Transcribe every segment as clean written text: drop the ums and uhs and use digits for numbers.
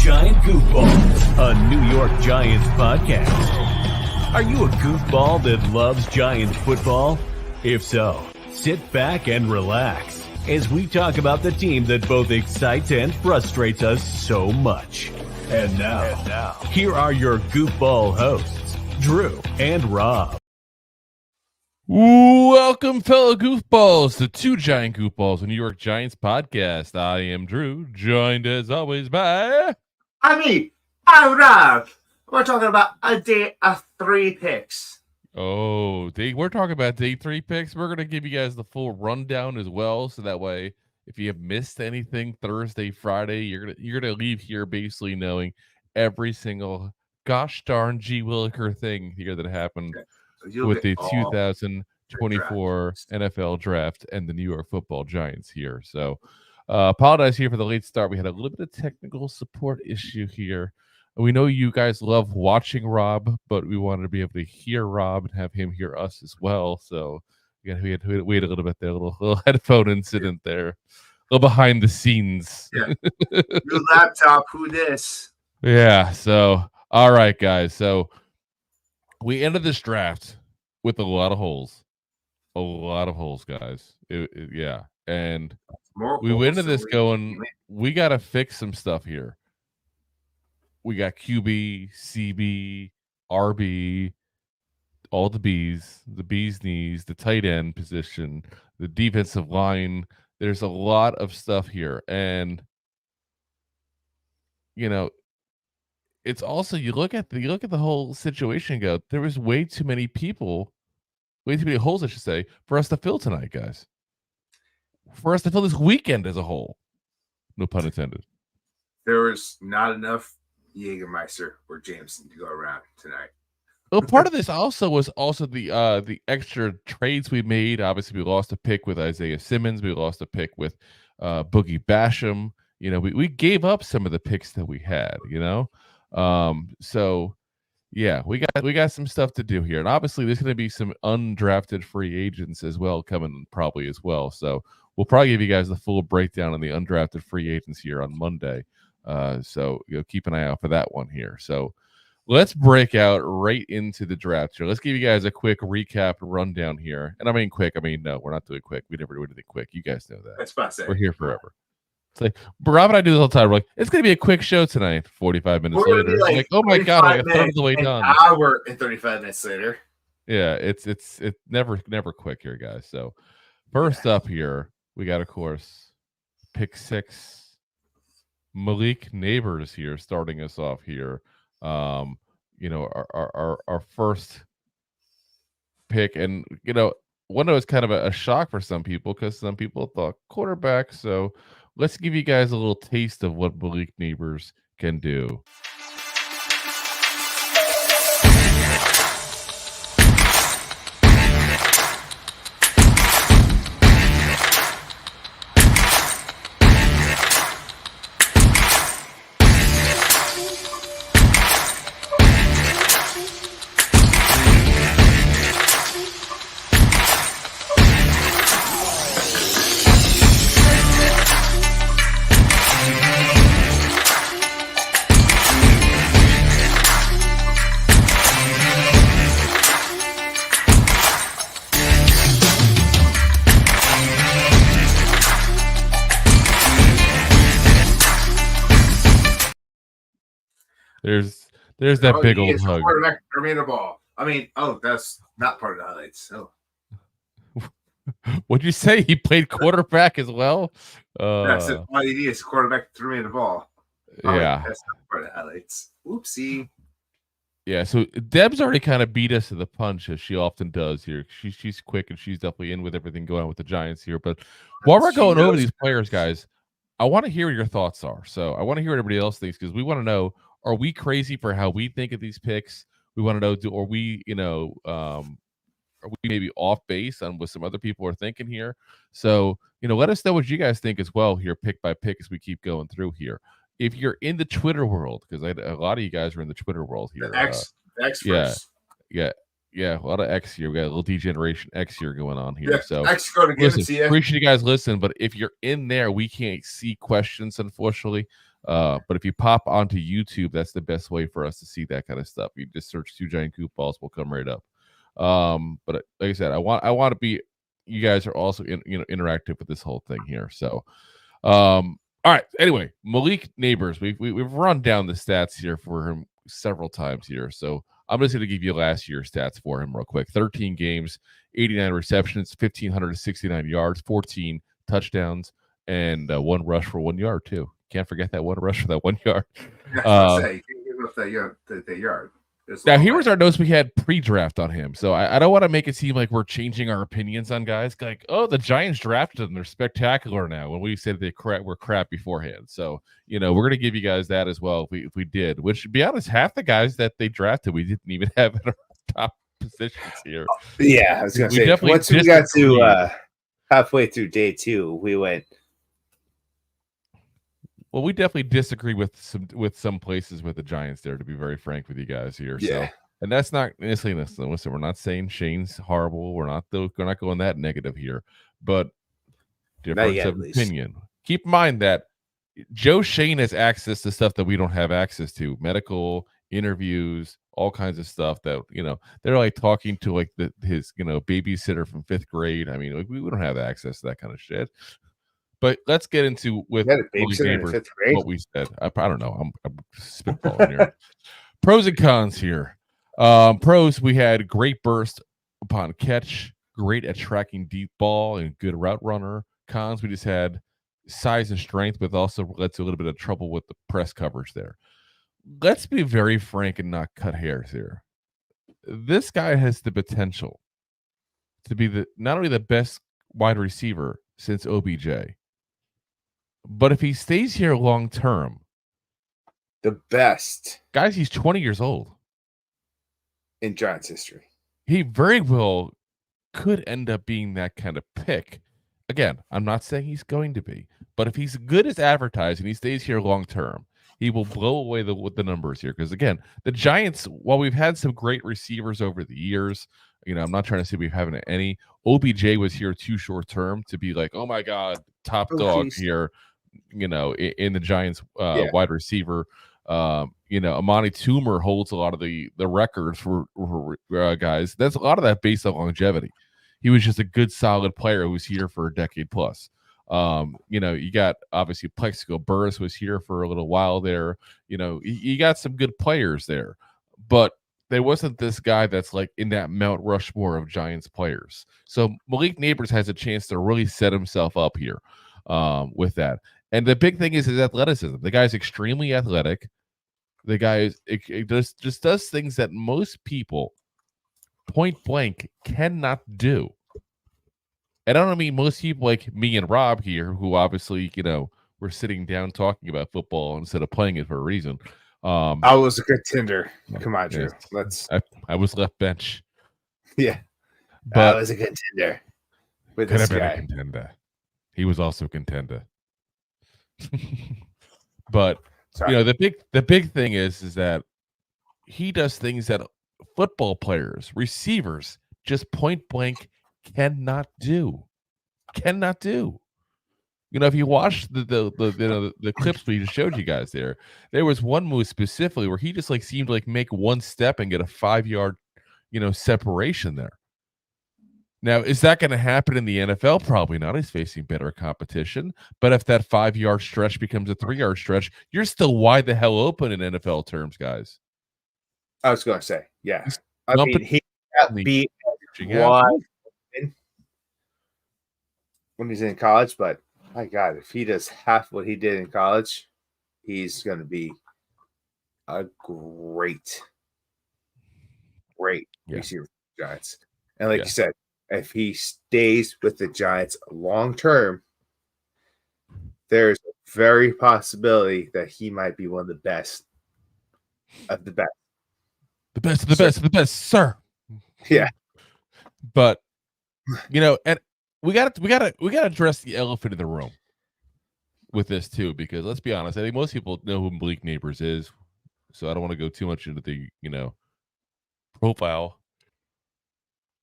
Giant Goofballs, a New York Giants podcast. Are you a goofball that loves Giants football? If so, sit back and relax as we talk about the team that both excites and frustrates us so much. And now, here are your goofball hosts, Drew and Rob. Welcome, fellow goofballs, to Two Giant Goofballs, a New York Giants podcast. I am Drew, joined as always by... I'm Rob. We're talking about a day of 3 picks. Oh, we're talking about day 3 picks. We're going to give you guys the full rundown as well, so that way, if you have missed anything Thursday, Friday, you're gonna leave here basically knowing every single gosh darn G. Williker thing here that happened with the 2024 NFL draft and the New York Football Giants here. So apologize here for the late start. We had a little bit of technical support issue here. We know you guys love watching Rob, but we wanted to be able to hear Rob and have him hear us as well. So we had to wait a little bit there, a little headphone incident there, a little behind the scenes. Yeah. New laptop, who this? Yeah. So, all right, guys. So we ended this draft with a lot of holes. A lot of holes, guys. Yeah. And we went into this going, we got to fix some stuff here. We got QB, CB, RB, all the bees knees, the tight end position, the defensive line. There's a lot of stuff here. And, you know, it's also, you look at the whole situation and go, there was way too many holes, I should say, for us to fill tonight, guys. For us to fill this weekend as a whole. No pun intended. There was not enough Jägermeister or Jameson to go around tonight. Well, part of this also was the extra trades we made. Obviously, we lost a pick with Isaiah Simmons. We lost a pick with Boogie Basham. You know, we gave up some of the picks that we had, you know. So yeah, we got some stuff to do here. And obviously there's going to be some undrafted free agents as well coming probably as well. So we'll probably give you guys the full breakdown on the undrafted free agents here on Monday. So keep an eye out for that one here. So let's break out right into the draft here. Let's give you guys a quick recap rundown here. And I mean quick. I mean, no, we're not doing quick. We never do anything quick. You guys know that. That's about to say. We're here forever. It's like Rob and I do this all the time. We're like, it's gonna be a quick show tonight. 45 minutes later, like, oh my god, I got third of the way done. An hour and 35 minutes later. Yeah, it's never quick here, guys. So first up here, we got, of course, pick 6. Malik Nabers here starting us off here. Our first pick, and one that was kind of a shock for some people because some people thought quarterback. So let's give you guys a little taste of what Malik Nabers can do. There's that big old hug. Quarterback remain the ball. I mean, that's not part of the highlights. Oh. What'd you say? He played quarterback as well? That's it. All you need is quarterback to remain the ball. Yeah. That's not part of the highlights. Oopsie. Yeah, so Deb's already kind of beat us to the punch, as she often does here. She's quick, and she's definitely in with everything going on with the Giants here. But while we're going over these players, guys, I want to hear what your thoughts are. So I want to hear what everybody else thinks, because we want to know, are we crazy for how we think of these picks? We want to know, are we maybe off base on what some other people are thinking here? So, let us know what you guys think as well here, pick by pick, as we keep going through here. If you're in the Twitter world, because a lot of you guys are in the Twitter world here. The X yeah, a lot of X here. We got a little degeneration X here going on here. Yeah, so X going to give it to you. Appreciate you guys listening, but if you're in there, we can't see questions, unfortunately. But if you pop onto YouTube, that's the best way for us to see that kind of stuff. You just search Two Giant Goofballs, will come right up. But like I said, I want to be. You guys are also interactive with this whole thing here. So, all right. Anyway, Malik Nabers, we've run down the stats here for him several times here. So I'm just going to give you last year's stats for him real quick. 13 games, 89 receptions, 1,569 yards, 14 touchdowns, and one rush for 1 yard too. Can't forget that one rush for that 1 yard. That's what I say. You can't give up that yard. Now, here was our notes we had pre-draft on him. So I don't want to make it seem like we're changing our opinions on guys. Like, oh, the Giants drafted them. They're spectacular now. When we said they were crap beforehand. So, we're going to give you guys that as well if we did. Which, to be honest, half the guys that they drafted, we didn't even have in our top positions here. Yeah, I was going to say, once we got to halfway through day 2, we went. Well, we definitely disagree with some places with the Giants there, to be very frank with you guys here. Yeah. So, and that's not listen, we're not saying Shane's horrible. We're not going that negative here, but difference of opinion. Keep in mind that Joe Shane has access to stuff that we don't have access to, medical interviews, all kinds of stuff that, they're like talking to like his babysitter from 5th grade. I mean, we don't have access to that kind of shit. But let's get into with Nabers, what we said. I don't know. I'm spitballing here. Pros and cons here. Pros, we had great burst upon catch, great at tracking deep ball, and good route runner. Cons, we just had size and strength, but also led to a little bit of trouble with the press coverage there. Let's be very frank and not cut hairs here. This guy has the potential to be not only the best wide receiver since OBJ, but if he stays here long term, the best. Guys, he's 20 years old. In Giants history. He very well could end up being that kind of pick. Again, I'm not saying he's going to be, but if he's good as advertised and he stays here long term, he will blow away the numbers here. Because again, the Giants, while we've had some great receivers over the years, I'm not trying to say we haven't any. OBJ was here too short term to be like, oh my God, top dog here. In the Giants wide receiver, Amani Toomer holds a lot of the records for guys. That's a lot of that based on longevity. He was just a good, solid player who was here for a decade plus. You got obviously Plexico Burris was here for a little while there. You got some good players there, but there wasn't this guy that's like in that Mount Rushmore of Giants players. So Malik Nabers has a chance to really set himself up here with that. And the big thing is his athleticism. The guy's extremely athletic. The guy just does things that most people point blank cannot do. And I don't mean most people like me and Rob here, who obviously, we're sitting down talking about football instead of playing it for a reason. I was a contender. Come on, Drew. I was left bench. Yeah. But I was a contender with could this have been guy. a contender. He was also a contender. But the big thing is that he does things that football players, receivers, just point blank cannot do. If you watch the clips we just showed you guys there was one move specifically where he just like seemed to like make one step and get a 5-yard separation there. Now, is that going to happen in the NFL? Probably not. He's facing better competition. But if that 5-yard stretch becomes a 3-yard stretch, you're still wide the hell open in NFL terms, guys. I was going to say, yeah. I mean, he got beat wide when he's in college, but my God, if he does half what he did in college, he's going to be a great receiver for the Giants. And like you said, if he stays with the Giants long term, there's a very possibility that he might be one of the best of the best. The best of the best of the best, sir. Yeah. But and we gotta address the elephant in the room with this too, because let's be honest, I think most people know who Malik Nabers is. So I don't want to go too much into the profile.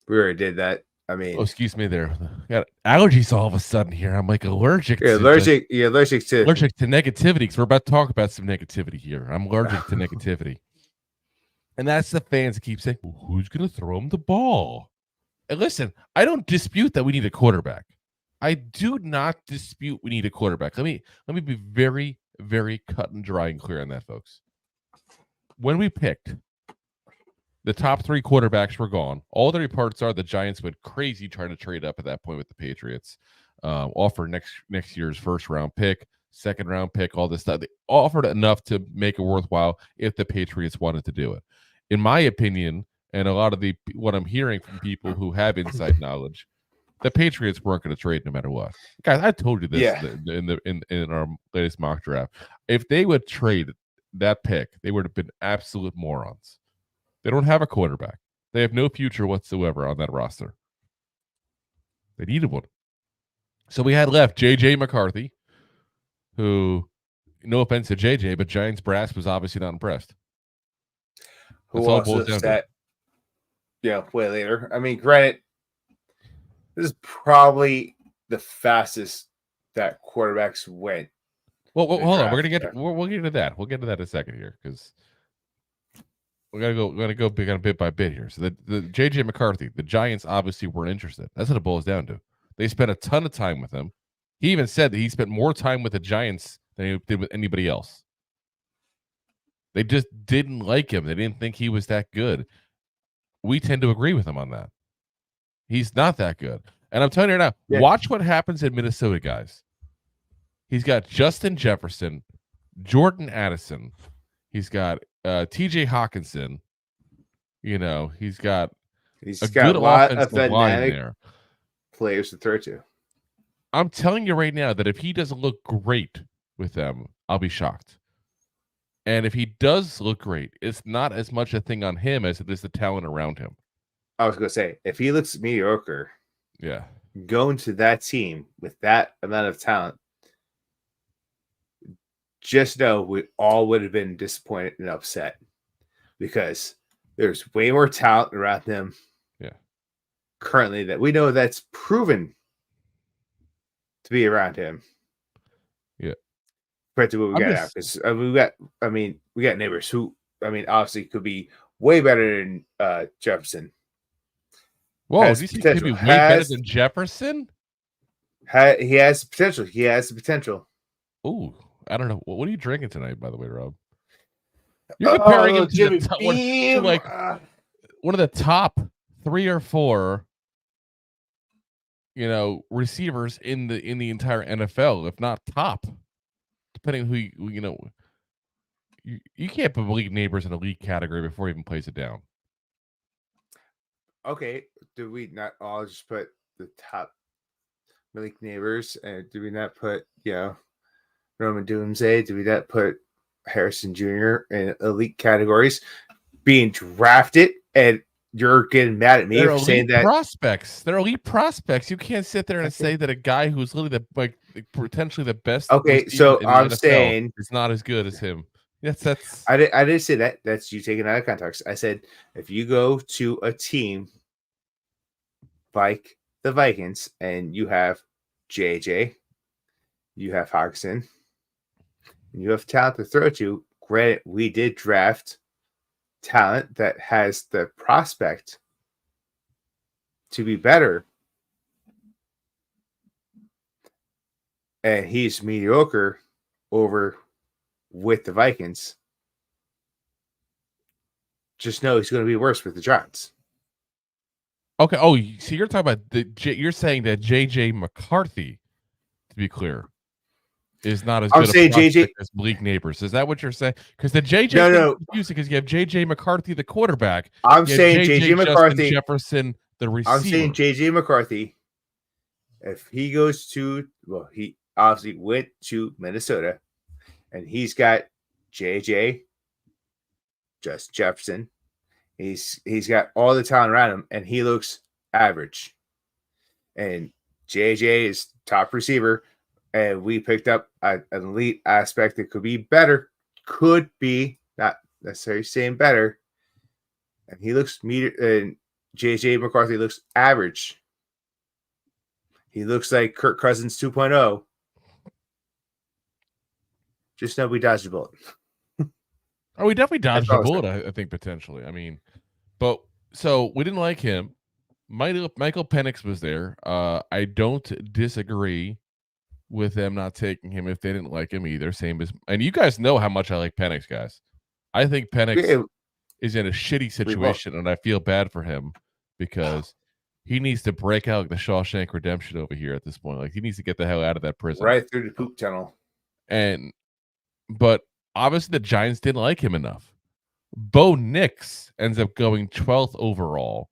We already did that. I mean, Oh, excuse me there. Got allergies all of a sudden here. I'm like allergic you're to allergic. You're allergic to negativity because we're about to talk about some negativity here. I'm allergic to negativity. And that's the fans that keep saying, well, who's going to throw him the ball? And listen, I don't dispute that we need a quarterback. I do not dispute we need a quarterback. Let me be very, very cut and dry and clear on that, folks. When we picked, the top 3 quarterbacks were gone. All the reports are the Giants went crazy trying to trade up at that point with the Patriots. Offer next year's first round pick, second round pick, all this stuff. They offered enough to make it worthwhile if the Patriots wanted to do it. In my opinion, and a lot of what I'm hearing from people who have inside knowledge, the Patriots weren't going to trade no matter what. Guys, I told you this in our latest mock draft. If they would trade that pick, they would have been absolute morons. They don't have a quarterback. They have no future whatsoever on that roster. They needed one. So we had left J.J. McCarthy, who, no offense to J.J., but Giants brass was obviously not impressed. Who also said, way later. I mean, granted, this is probably the fastest that quarterbacks went. Well, hold on. We'll get to that. We'll get to that in a second here because we're gonna go bit by bit here. So the J.J. McCarthy, the Giants obviously weren't interested. That's what it boils down to. They spent a ton of time with him. He even said that he spent more time with the Giants than he did with anybody else. They just didn't like him. They didn't think he was that good. We tend to agree with him on that. He's not that good. And I'm telling you right now, watch what happens in Minnesota, guys. He's got Justin Jefferson, Jordan Addison. He's got T.J. Hawkinson. You know, he's got a good offensive line there. Players to throw to. I'm telling you right now that if he doesn't look great with them, I'll be shocked. And if he does look great, it's not as much a thing on him as it is the talent around him. I was going to say, if he looks mediocre, going to that team with that amount of talent, just know we all would have been disappointed and upset because there's way more talent around them currently that we know that's proven to be around him. Yeah. Compared to what we got now. Because we got Nabers who, obviously could be way better than Jefferson. Whoa, do you think he could be way better than Jefferson? He has the potential. He has the potential. Ooh, I don't know. What are you drinking tonight, by the way, Rob? You're comparing him to one of the top 3 or 4, receivers in the entire NFL, if not top, depending who you can't put Malik Nabers in a league category before he even plays it down. Okay, do we not all just put the top Malik Nabers, and do we not put Roman Doomsday? Do we not put Harrison Jr. in elite categories being drafted? And you're getting mad at me for saying that prospects. They're elite prospects. You can't sit there and say that a guy who's literally potentially the best. Okay, so I'm saying it's not as good as him. Yes, that's. I didn't say that. That's you taking out of context. I said if you go to a team like the Vikings and you have JJ, you have Hawkinson, and you have talent to throw to. Granted, we did draft talent that has the prospect to be better, and he's mediocre over with the Vikings. Just know he's going to be worse with the Giants. Okay. Oh, so you're talking about you're saying that J.J. McCarthy, to be clear, is not as good a prospect as Malik Nabers. Is that what you're saying? Because the J.J. No. confusing because you have J.J. McCarthy, the quarterback. I'm saying J.J. McCarthy, Jefferson, the receiver. I'm saying J.J. McCarthy. If he goes to, he obviously went to Minnesota, and he's got J.J. just Jefferson. He's got all the talent around him, and he looks average. And J.J. is top receiver, and we picked up an elite aspect that could be better. Could be, not necessarily saying better. And he looks and J.J. McCarthy looks average He looks like Kirk Cousins 2.0. Just know we dodged a bullet. Oh, we definitely dodged a all I was bullet, I think, potentially. I mean, but so we didn't like him. Michael Penix was there. I don't disagree with them not taking him if they didn't like him either. Same as, and you guys know how much I like Penix, guys. I think Penix is in a shitty situation, and I feel bad for him because he needs to break out the Shawshank Redemption over here at this point. Like, he needs to get the hell out of that prison. Right through the poop tunnel. But obviously the Giants didn't like him enough. Bo Nix ends up going 12th overall.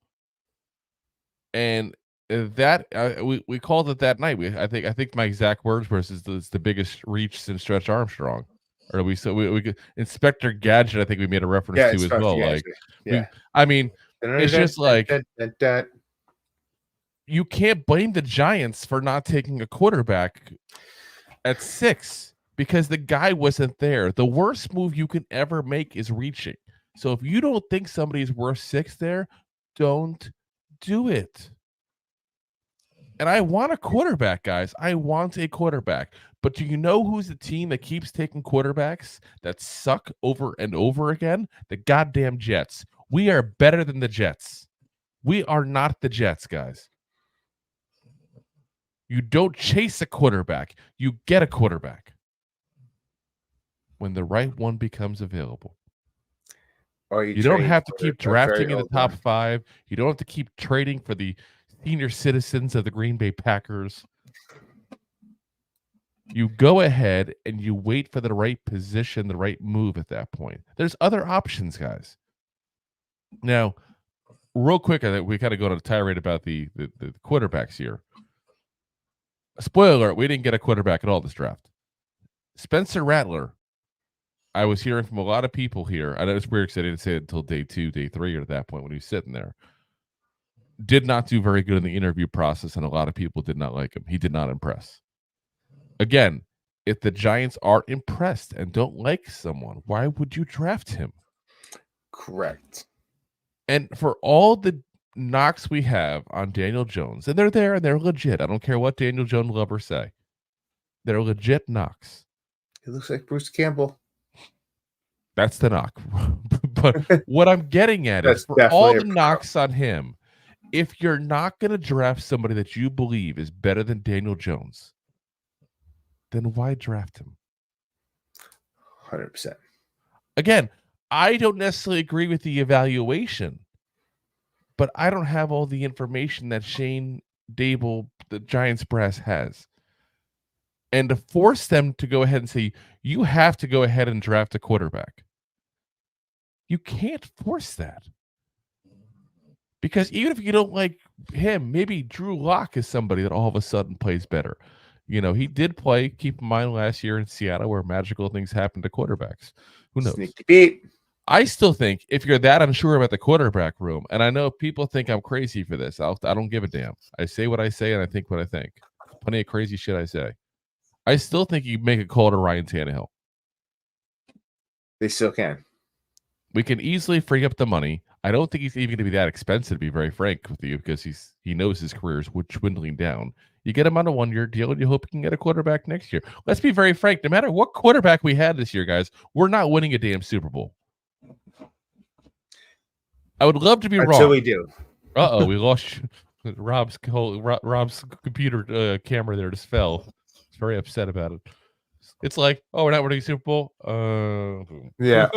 And that we called it that night. I think my exact words were, "Is the biggest reach since Stretch Armstrong," or we Inspector Gadget. I think we made a reference to as well. Like, I mean, it's just like you can't blame the Giants for not taking a quarterback at 6 because the guy wasn't there. The worst move you can ever make is reaching. So if you don't think somebody's worth 6 there, don't do it. And I want a quarterback, guys. I want a quarterback. But do you know who's the team that keeps taking quarterbacks that suck over and over again? The goddamn Jets. We are better than the Jets. We are not the Jets, guys. You don't chase a quarterback. You get a quarterback when the right one becomes available. Or you don't have to keep drafting in the top 5. You don't have to keep trading for the senior citizens of the Green Bay Packers. You go ahead and you wait for the right position, the right move at that point. There's other options, guys. Now, real quick, I think we kind of go on a tirade about the quarterbacks here. Spoiler alert, we didn't get a quarterback at all this draft. Spencer Rattler, I was hearing from a lot of people here. I know it's weird because I didn't say it until day 2, day 3, or at that point when he was sitting there. Did not do very good in the interview process, and a lot of people did not like him. He did not impress. Again, if the Giants are impressed and don't like someone, why would you draft him? Correct. And for all the knocks we have on Daniel Jones, and they're there and they're legit. I don't care what Daniel Jones lovers say. They're legit knocks. He looks like Bruce Campbell. That's the knock. But what I'm getting at is for all the knocks on him, if you're not going to draft somebody that you believe is better than Daniel Jones, then why draft him? 100%. Again, I don't necessarily agree with the evaluation, but I don't have all the information that Shane Dable, the Giants brass, has. And to force them to go ahead and say, you have to go ahead and draft a quarterback. You can't force that. Because even if you don't like him, maybe Drew Lock is somebody that all of a sudden plays better. You know, he did play, keep in mind, last year in Seattle where magical things happen to quarterbacks. Who knows? Sneaky Pete. I still think if you're that unsure about the quarterback room, and I know people think I'm crazy for this, I don't give a damn. I say what I say and I think what I think. Plenty of crazy shit I say. I still think you make a call to Ryan Tannehill. They still can. We can easily free up the money. I don't think he's even going to be that expensive, to be very frank with you, because he knows his career is dwindling down. You get him on a 1-year deal, and you hope you can get a quarterback next year. Let's be very frank. No matter what quarterback we had this year, guys, we're not winning a damn Super Bowl. I would love to be wrong. Until we do. Uh-oh, we lost Rob's computer camera there just fell. He's very upset about it. It's like, oh, we're not winning a Super Bowl? Yeah.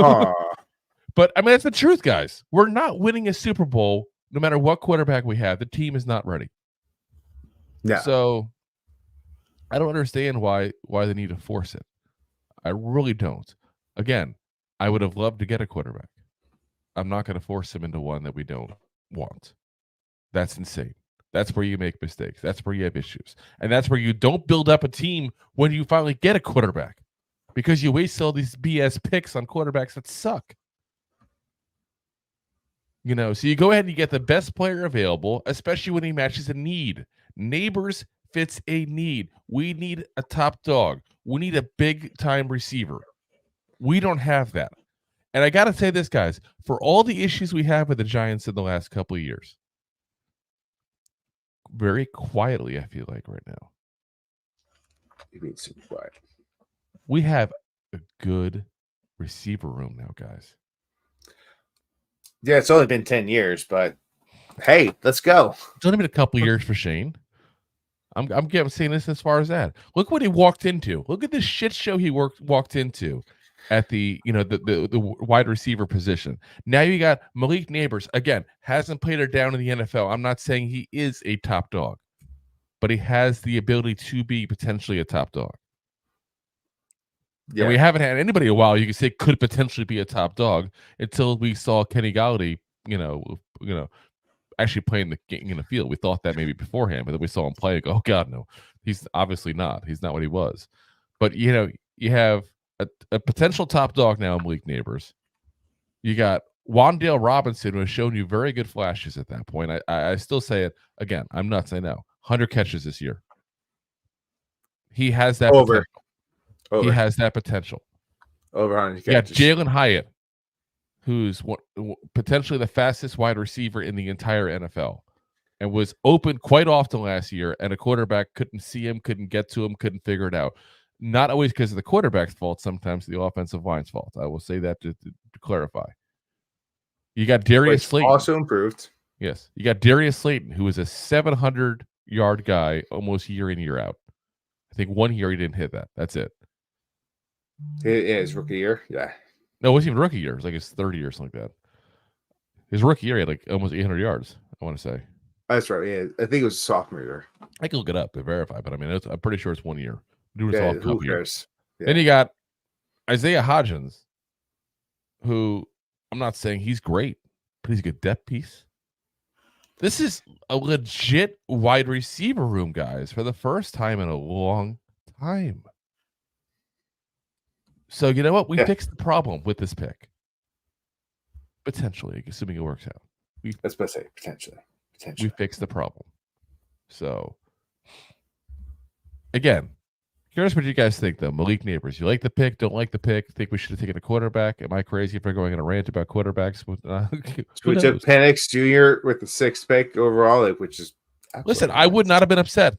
But, I mean, that's the truth, guys. We're not winning a Super Bowl no matter what quarterback we have. The team is not ready. Yeah. So, I don't understand why they need to force it. I really don't. Again, I would have loved to get a quarterback. I'm not going to force him into one that we don't want. That's insane. That's where you make mistakes. That's where you have issues. And that's where you don't build up a team when you finally get a quarterback. Because you waste all these BS picks on quarterbacks that suck. You know, so you go ahead and you get the best player available, especially when he matches a need. Nabers fits a need. We need a top dog. We need a big-time receiver. We don't have that. And I got to say this, guys, for all the issues we have with the Giants in the last couple of years, very quietly, I feel like, right now. You mean super quiet. We have a good receiver room now, guys. Yeah, it's only been 10 years, but hey, let's go. It's only been a couple years for Shane. I'm saying this as far as that. Look what he walked into. Look at the shit show he walked into at the the wide receiver position. Now you got Malik Nabers, again, hasn't played her down in the NFL. I'm not saying he is a top dog, but he has the ability to be potentially a top dog. Yeah. And we haven't had anybody in a while you could say could potentially be a top dog until we saw Kenny Galladay, actually playing in the field. We thought that maybe beforehand, but then we saw him play and go, oh God, no, he's obviously not. He's not what he was. But you have a potential top dog now, Malik Nabers. You got Wan'Dale Robinson, who has shown you very good flashes at that point. I still say it again. I'm not saying no. 100 catches this year. He has that potential. He has that potential. Over 100 catches. catches. Yeah, Jalen Hyatt, who's potentially the fastest wide receiver in the entire NFL and was open quite often last year, and a quarterback couldn't see him, couldn't get to him, couldn't figure it out. Not always because of the quarterback's fault, sometimes the offensive line's fault. I will say that to clarify. You got Darius Slayton. Also improved. Yes. You got Darius Slayton, who is a 700-yard guy almost year in, year out. I think 1 year he didn't hit that. That's it. His rookie year, yeah. No, it wasn't even rookie year. It was like his third year or something like that. His rookie year, he had like almost 800 yards, I want to say. That's right. Yeah, I think it was sophomore year. I can look it up to verify, but I mean, I'm pretty sure it's 1 year. Yeah, who cares? Yeah. Then you got Isaiah Hodgins, who I'm not saying he's great, but he's a good depth piece. This is a legit wide receiver room, guys, for the first time in a long time. So you know what? We fixed the problem with this pick. Potentially, assuming it works out. That's what I say. Potentially. We fixed the problem. So, again, curious what you guys think, though. Malik Nabers, you like the pick? Don't like the pick? Think we should have taken a quarterback? Am I crazy for going on a rant about quarterbacks? We took Penix Jr. with the 6th pick overall, which is listen. I would not have been upset.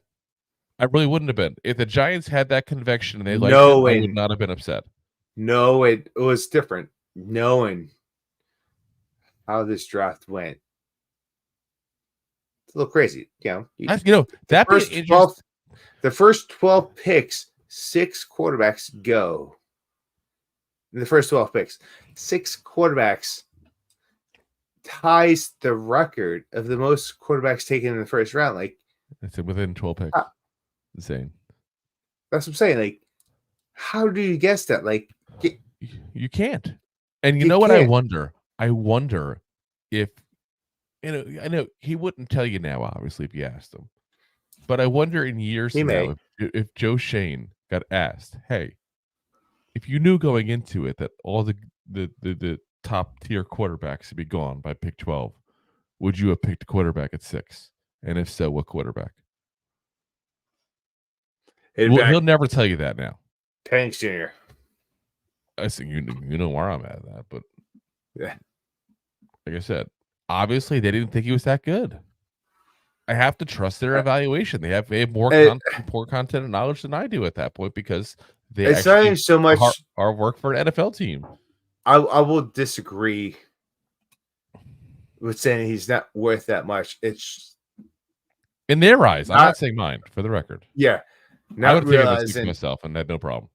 I really wouldn't have been if the Giants had that conviction and they liked it. I would not have been upset. No, it was different. Knowing how this draft went, it's a little crazy. The first 12 picks, 6 quarterbacks go. In the first 12 picks, 6 quarterbacks ties the record of the most quarterbacks taken in the first round. Like, it's within 12 picks. Insane. That's what I'm saying. Like, how do you guess that? Like, you can't. And you know what? I wonder if, I know he wouldn't tell you now, obviously, if you asked him. But I wonder in years from now if Joe Shane got asked, hey, if you knew going into it that all the top tier quarterbacks would be gone by pick 12, would you have picked a quarterback at 6? And if so, what quarterback? He'll never tell you that now. Penix Jr. I think you know where I'm at that, but yeah, like I said, obviously they didn't think he was that good. I have to trust their evaluation. They have more content and knowledge than I do at that point because it's not even so much our work for an NFL team. I will disagree with saying he's not worth that much. It's in their eyes. I'm not saying mine, for the record. Yeah, I would realizing myself and had no problem.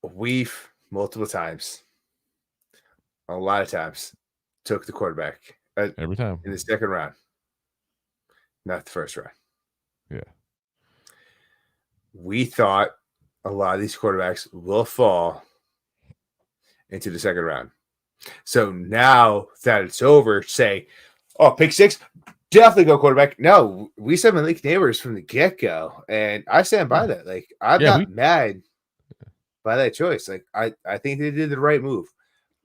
We've multiple times, a lot of times, took the quarterback every time in the second round, not the first round. Yeah, we thought a lot of these quarterbacks will fall into the second round. So now that it's over, say, oh, pick 6, definitely go quarterback. No, we said Malik Nabers from the get-go, and I stand by that. Like, I'm not mad by that choice. Like, I think they did the right move.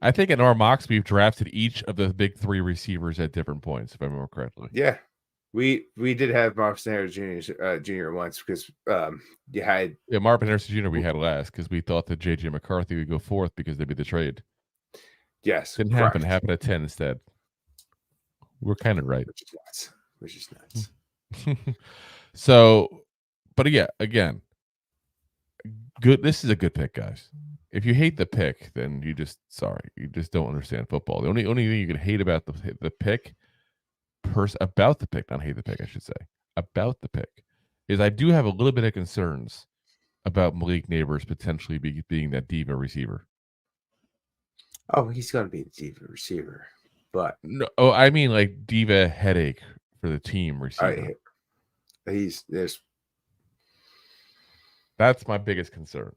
I think in our mocks, we've drafted each of the big 3 receivers at different points, if I remember correctly. Yeah. We did have Marvin Harrison Jr. Once because you had Marvin Harrison Jr. we had last because we thought that JJ McCarthy would go 4th because they'd be the trade. Yes, didn't happen. It happened at 10 instead. We're kind of right. Which is nuts. So, but yeah, again, good. This is a good pick, guys. If you hate the pick, then you just don't understand football. The only thing you can hate about the pick, about the pick, not hate the pick, I should say, about the pick, is I do have a little bit of concerns about Malik Nabers potentially being that diva receiver. Oh, he's going to be the diva receiver, but no, I mean like diva headache for the team receiver. That's my biggest concern.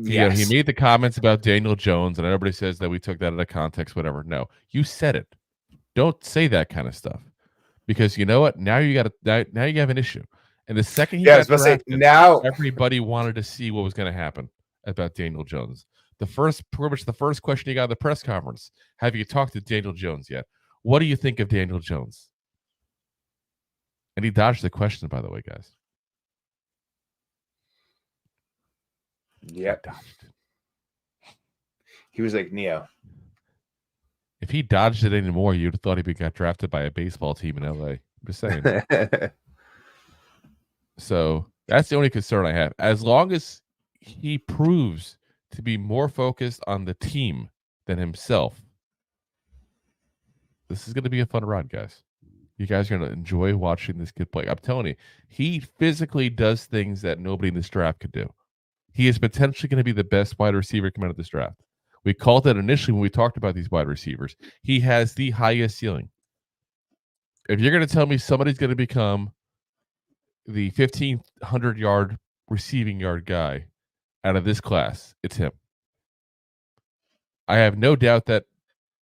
Yeah, he made the comments about Daniel Jones, and everybody says that we took that out of context, whatever. No, you said it. Don't say that kind of stuff, because you know what? Now you have an issue. And the second he got drafted, now everybody wanted to see what was going to happen about Daniel Jones. Pretty much the first question he got at the press conference: have you talked to Daniel Jones yet? What do you think of Daniel Jones? And he dodged the question, by the way, guys. Yep. He was like Neo. If he dodged it anymore, you'd have thought he got drafted by a baseball team in LA. I'm just saying. So that's the only concern I have. As long as he proves to be more focused on the team than himself, this is going to be a fun ride, guys. You guys are going to enjoy watching this kid play. I'm telling you, he physically does things that nobody in this draft could do. He is potentially going to be the best wide receiver coming out of this draft. We called that initially when we talked about these wide receivers. He has the highest ceiling. If you're going to tell me somebody's going to become the 1,500-yard receiving yard guy out of this class, it's him. I have no doubt that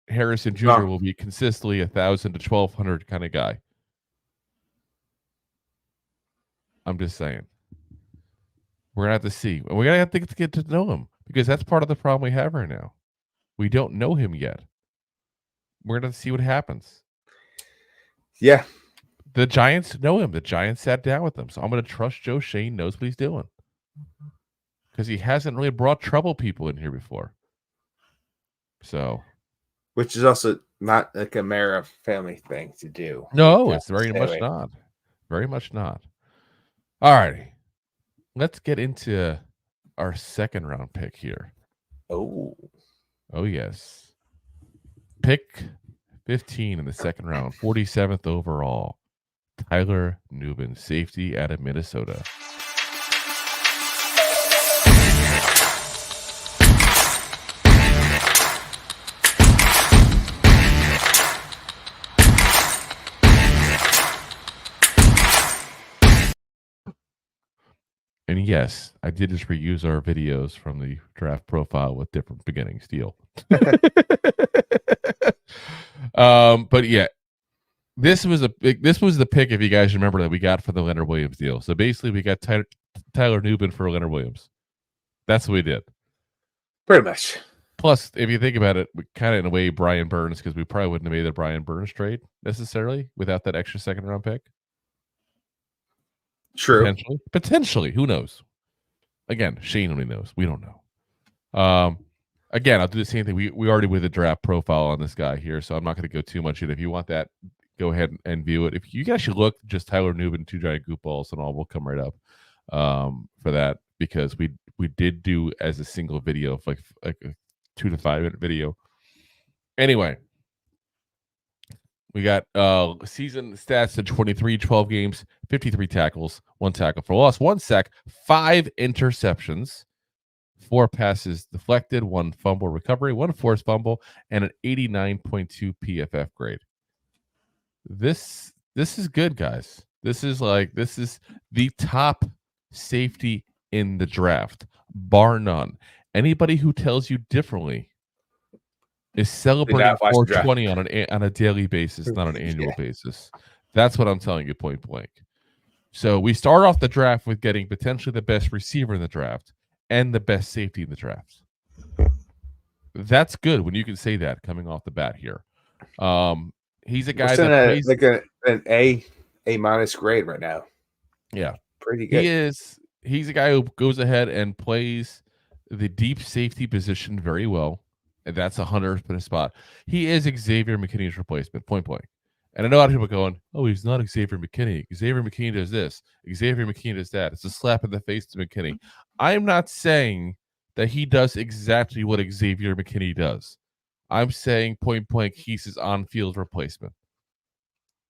Harrison Jr. will be consistently 1,000 to 1,200 kind of guy. I'm just saying. We're going to have to see. We're going to have to get to know him, because that's part of the problem we have right now. We don't know him yet. We're going to see what happens. Yeah. The Giants know him. The Giants sat down with him. So I'm going to trust Joe Shane knows what he's doing, because he hasn't really brought trouble people in here before. So, which is also not like a Mara family thing to do. No, it's very much not. Very much not. All righty. Let's get into our second round pick here. Oh, yes. Pick 15 in the second round, 47th overall. Tyler Nubin, safety out of Minnesota. And yes, I did just reuse our videos from the draft profile with different beginning steel. But yeah, this was the pick, if you guys remember, that we got for the Leonard Williams deal. So basically, we got Tyler Nubin for Leonard Williams. That's what we did. Pretty much. Plus, if you think about it, we kind of in a way Brian Burns, because we probably wouldn't have made the Brian Burns trade necessarily without that extra second round pick. True. Potentially. Who knows? Again, Shane only knows. We don't know. Again, I'll do the same thing. We already with a draft profile on this guy here, so I'm not going to go too much in. If you want that, go ahead and view it. If you guys should look, just Tyler Nubin, 2 giant goop balls, and all will come right up for that, because we did do as a single video, like a 2 to 5 minute video. Anyway. We got season stats in 23, 12 games, 53 tackles, 1 tackle for loss, 1 sack, 5 interceptions, 4 passes deflected, 1 fumble recovery, 1 forced fumble, and an 89.2 PFF grade. This is good, guys. This is the top safety in the draft, bar none. Anybody who tells you differently is celebrating 420 on a daily basis, not an annual basis. That's what I'm telling you, point blank. So we start off the draft with getting potentially the best receiver in the draft and the best safety in the draft. That's good when you can say that coming off the bat here. He's a guy that plays like an A minus grade right now. Yeah, pretty good. He's a guy who goes ahead and plays the deep safety position very well. And that's 100% spot. He is Xavier McKinney's replacement, point blank. And I know a lot of people are going, oh, he's not Xavier McKinney. Xavier McKinney does this. Xavier McKinney does that. It's a slap in the face to McKinney. I'm not saying that he does exactly what Xavier McKinney does. I'm saying point blank, he's his on-field replacement.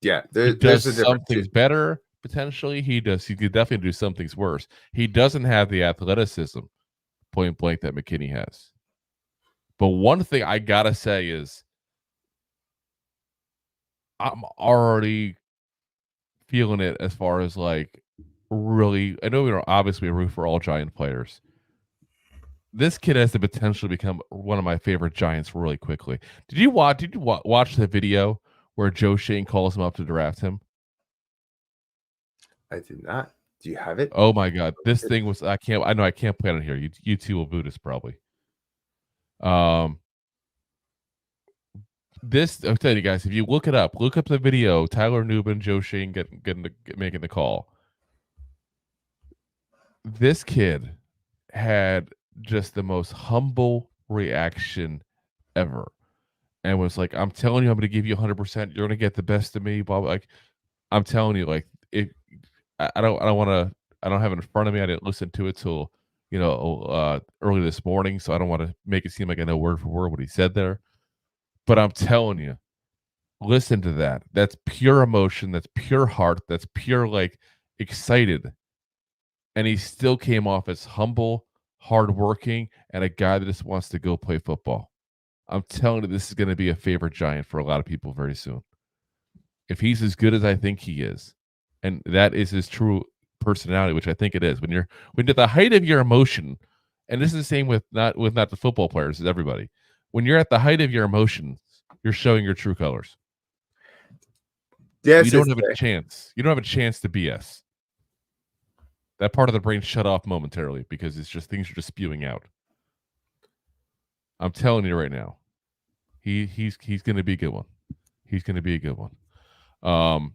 Yeah, he does some things better, potentially. He could definitely do some things worse. He doesn't have the athleticism, point blank, that McKinney has. But one thing I gotta say is I'm already feeling it as far as like really. I know we are obviously root for all Giant players. This kid has the potential to become one of my favorite Giants really quickly. Did you watch the video where Joe Shane calls him up to draft him? I did not. Do you have it? Oh my god, this thing was I know I can't play it on here. You two will boot us probably. This I'll tell you guys, if you look up the video, Tyler Nubin, Joe Shane making the call. This kid had just the most humble reaction ever, and was like, "I'm telling you, I'm going to give you 100%. You're going to get the best of me." Blah, blah. Like, I'm telling you, like, I don't have it in front of me. I didn't listen to it till early this morning, so I don't want to make it seem like I know word for word what he said there. But I'm telling you, listen to that. That's pure emotion. That's pure heart. That's pure, like, excited. And he still came off as humble, hardworking, and a guy that just wants to go play football. I'm telling you, this is going to be a favorite Giant for a lot of people very soon. If he's as good as I think he is, and that is his true personality, which I think it is, when you're at the height of your emotion, and this is the same with not the football players, it's everybody. When you're at the height of your emotions, you're showing your true colors. Yes, you don't have a chance. You don't have a chance to BS. That part of the brain shut off momentarily because it's just things are just spewing out. I'm telling you right now, he's going to be a good one. He's going to be a good one.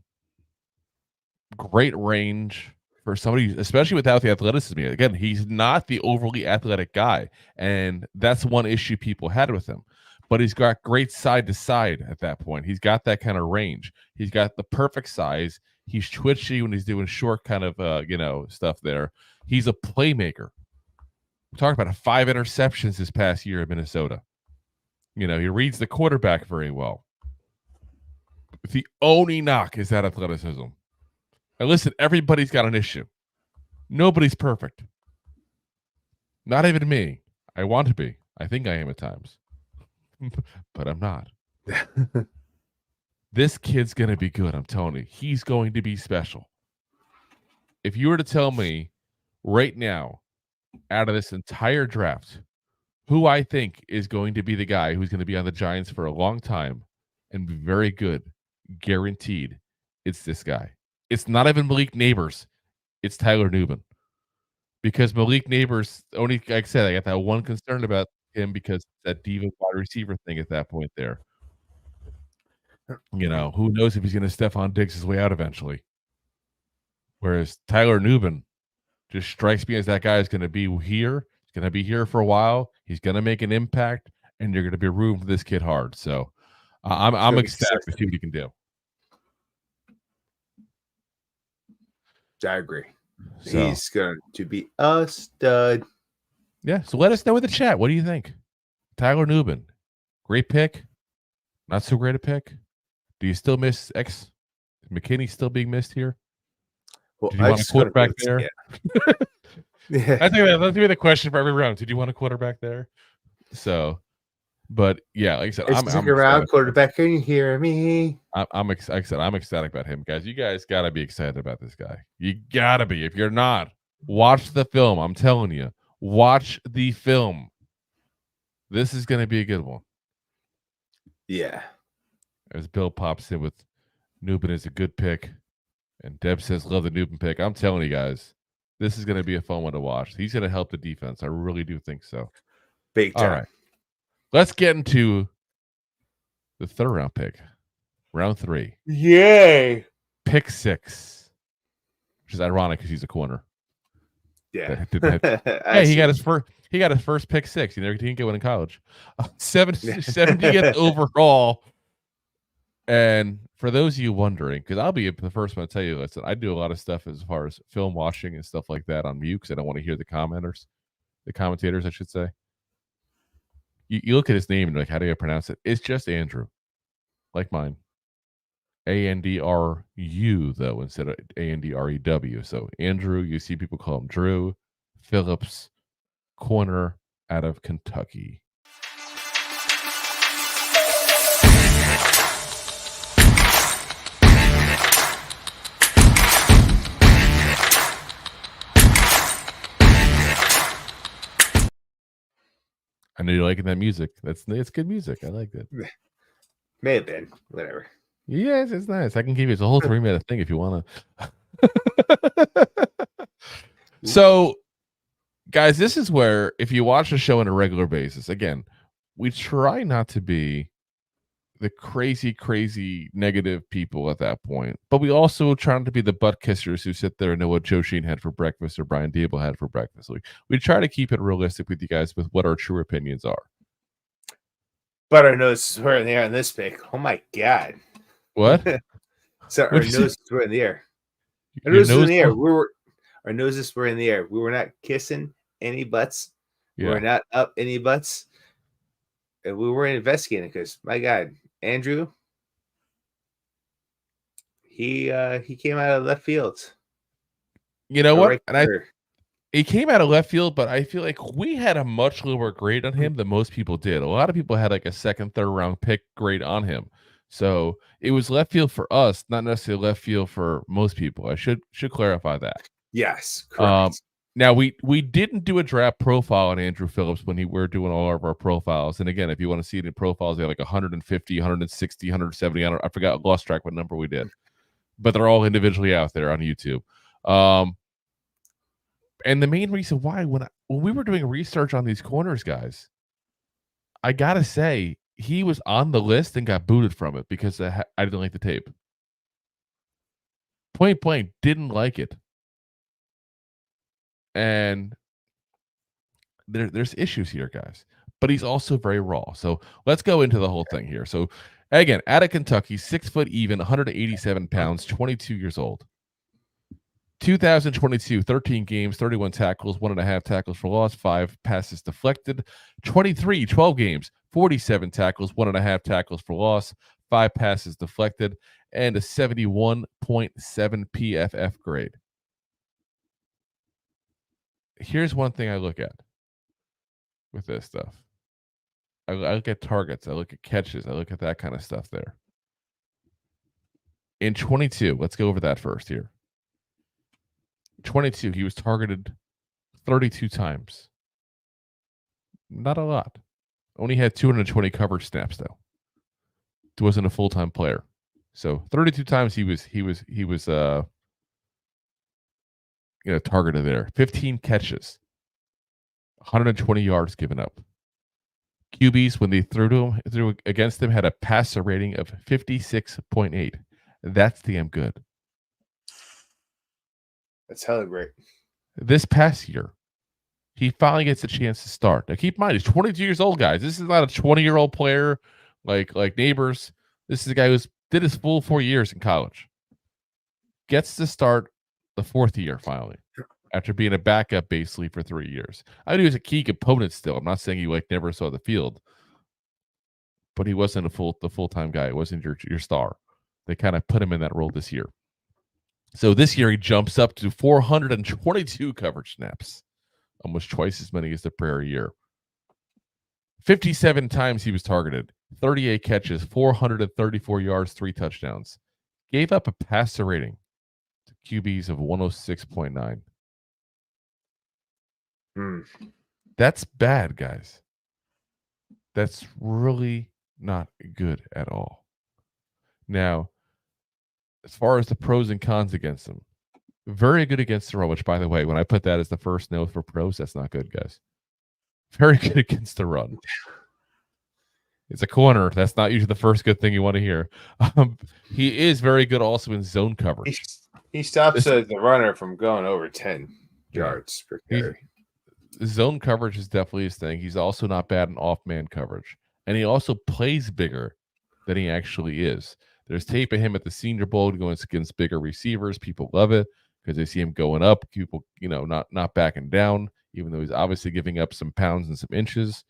Great range for somebody, especially without the athleticism. Again, he's not the overly athletic guy, and that's one issue people had with him. But he's got great side to side at that point. He's got that kind of range. He's got the perfect size. He's twitchy when he's doing short kind of stuff there. He's a playmaker. We talked about 5 interceptions this past year in Minnesota. He reads the quarterback very well. The only knock is that athleticism. And listen, everybody's got an issue. Nobody's perfect. Not even me. I want to be. I think I am at times. But I'm not. This kid's going to be good, I'm telling you. He's going to be special. If you were to tell me right now, out of this entire draft, who I think is going to be the guy who's going to be on the Giants for a long time and be very good, guaranteed, it's this guy. It's not even Malik Nabers. It's Tyler Nubin. Because Malik Nabers, only, like I said, I got that one concern about him because that diva wide receiver thing at that point there. Who knows if he's going to Stephon Diggs his way out eventually. Whereas Tyler Nubin just strikes me as that guy is going to be here. He's going to be here for a while. He's going to make an impact, and you're going to be rooting for this kid hard. So I'm ecstatic to see what he can do. I agree. So, he's going to be a stud. Yeah, so let us know in the chat. What do you think? Tyler Nubin, great pick? Not so great a pick? Do you still miss X? McKinney still being missed here? Well, did you want a quarterback there? Yeah. I think that's be the question for every round. Did you want a quarterback there? So, but yeah, like I said, I'm around quarterback. Can you hear me? I'm excited. I'm ecstatic about him, guys. You guys gotta be excited about this guy. You gotta be. If you're not, watch the film. I'm telling you, watch the film. This is gonna be a good one. Yeah. As Bill pops in with Nubin is a good pick, and Deb says love the Nubin pick. I'm telling you guys, this is gonna be a fun one to watch. He's gonna help the defense. I really do think so. Big time. All right. Let's get into the 3rd round pick. Round 3. Yay. Pick 6. Which is ironic because he's a corner. Yeah. Hey, he got his first pick six. He didn't get one in college. 70th overall. And for those of you wondering, because I'll be the first one to tell you, listen, I do a lot of stuff as far as film watching and stuff like that on mute because I don't want to hear the commentators, I should say. You look at his name and like, how do you pronounce it? It's just Andrew, like mine. Andru, though, instead of Andrew. So Andrew, you see people call him Drew Phillips, corner out of Kentucky. I know you're liking that music. It's good music. I like it. May have been. Whatever. Yes, it's nice. I can give you a whole 3-minute thing if you want to. So, guys, this is where if you watch the show on a regular basis, again, we try not to be the crazy negative people at that point, but we also try not to be the butt kissers who sit there and know what Joe Sheen had for breakfast or Brian Dable had for breakfast. We try to keep it realistic with you guys with what our true opinions are. But our noses were in the air on this pick. Oh my god! What? So our noses were in the air. Our noses were in the air. Our noses were in the air. We were not kissing any butts. Yeah. We were not up any butts. And we weren't investigating because, my God, Andrew, he came out of left field. You know what? And he came out of left field, but I feel like we had a much lower grade on him than most people did. A lot of people had like a second, third round pick grade on him. So it was left field for us, not necessarily left field for most people. I should clarify that. Yes, correct. Now we didn't do a draft profile on Andrew Phillips when we were doing all of our profiles. And again, if you want to see it in profiles, they have like 150, 160, 170. I forgot, lost track what number we did, but they're all individually out there on YouTube. And the main reason why, when we were doing research on these corners, guys, I gotta say he was on the list and got booted from it because I didn't like the tape. Point blank, didn't like it. And there's issues here, guys. But he's also very raw. So let's go into the whole thing here. So again, out of Kentucky, 6 foot even, 187 pounds, 22 years old. 2022, 13 games, 31 tackles, 1.5 tackles for loss, 5 passes deflected. 23, 12 games, 47 tackles, 1.5 tackles for loss, 5 passes deflected, and a 71.7 PFF grade. Here's one thing I look at with this stuff. I look at targets. I look at catches. I look at that kind of stuff there. In 22, let's go over that first here. 22, he was targeted 32 times. Not a lot. Only had 220 coverage snaps, though. He wasn't a full-time player. So 32 times he was targeted there. 15 catches, 120 yards given up. QBs, when they threw against him, had a passer rating of 56.8. That's damn good. That's hella great. This past year, he finally gets a chance to start. Now, keep in mind, he's 22 years old, guys. This is not a 20-year-old player like Nabers. This is a guy who did his full 4 years in college. Gets to start the 4th year finally, after being a backup basically for 3 years. I knew he was a key component still. I'm not saying he never saw the field, but he wasn't the full-time guy. It wasn't your star. They kind of put him in that role this year. So this year he jumps up to 422 coverage snaps, almost twice as many as the prior year. 57 times he was targeted, 38 catches, 434 yards, 3 touchdowns. Gave up a passer rating to QBs of 106.9. That's bad, guys. That's really not good at all. Now, as far as the pros and cons against him, very good against the run, which, by the way, when I put that as the first note for pros, that's not good, guys. Very good against the run. It's a corner. That's not usually the first good thing you want to hear. He is very good also in zone coverage. He stops the runner from going over 10. yards per carry. Zone coverage is definitely his thing. He's also not bad in off-man coverage. And he also plays bigger than he actually is. There's tape of him at the Senior Bowl going against bigger receivers. People love it because they see him going up. People, not backing down, even though he's obviously giving up some pounds and some inches.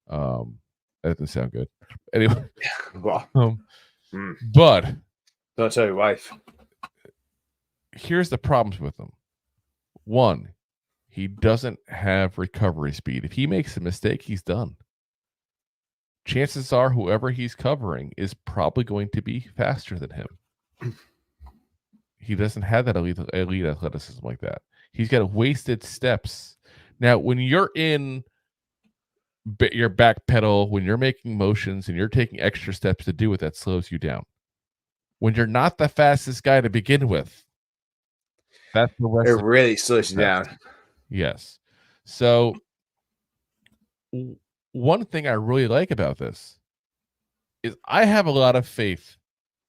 That doesn't sound good. Anyway, Well, but don't tell your wife. Here's the problems with him. One, he doesn't have recovery speed. If he makes a mistake, he's done. Chances are whoever he's covering is probably going to be faster than him. He doesn't have that elite athleticism like that. He's got wasted steps. Now, when you're in your back pedal, when you're making motions and you're taking extra steps to do it, that slows you down. When you're not the fastest guy to begin with, that's the rest. It really slows you down. Yes. So one thing I really like about this is I have a lot of faith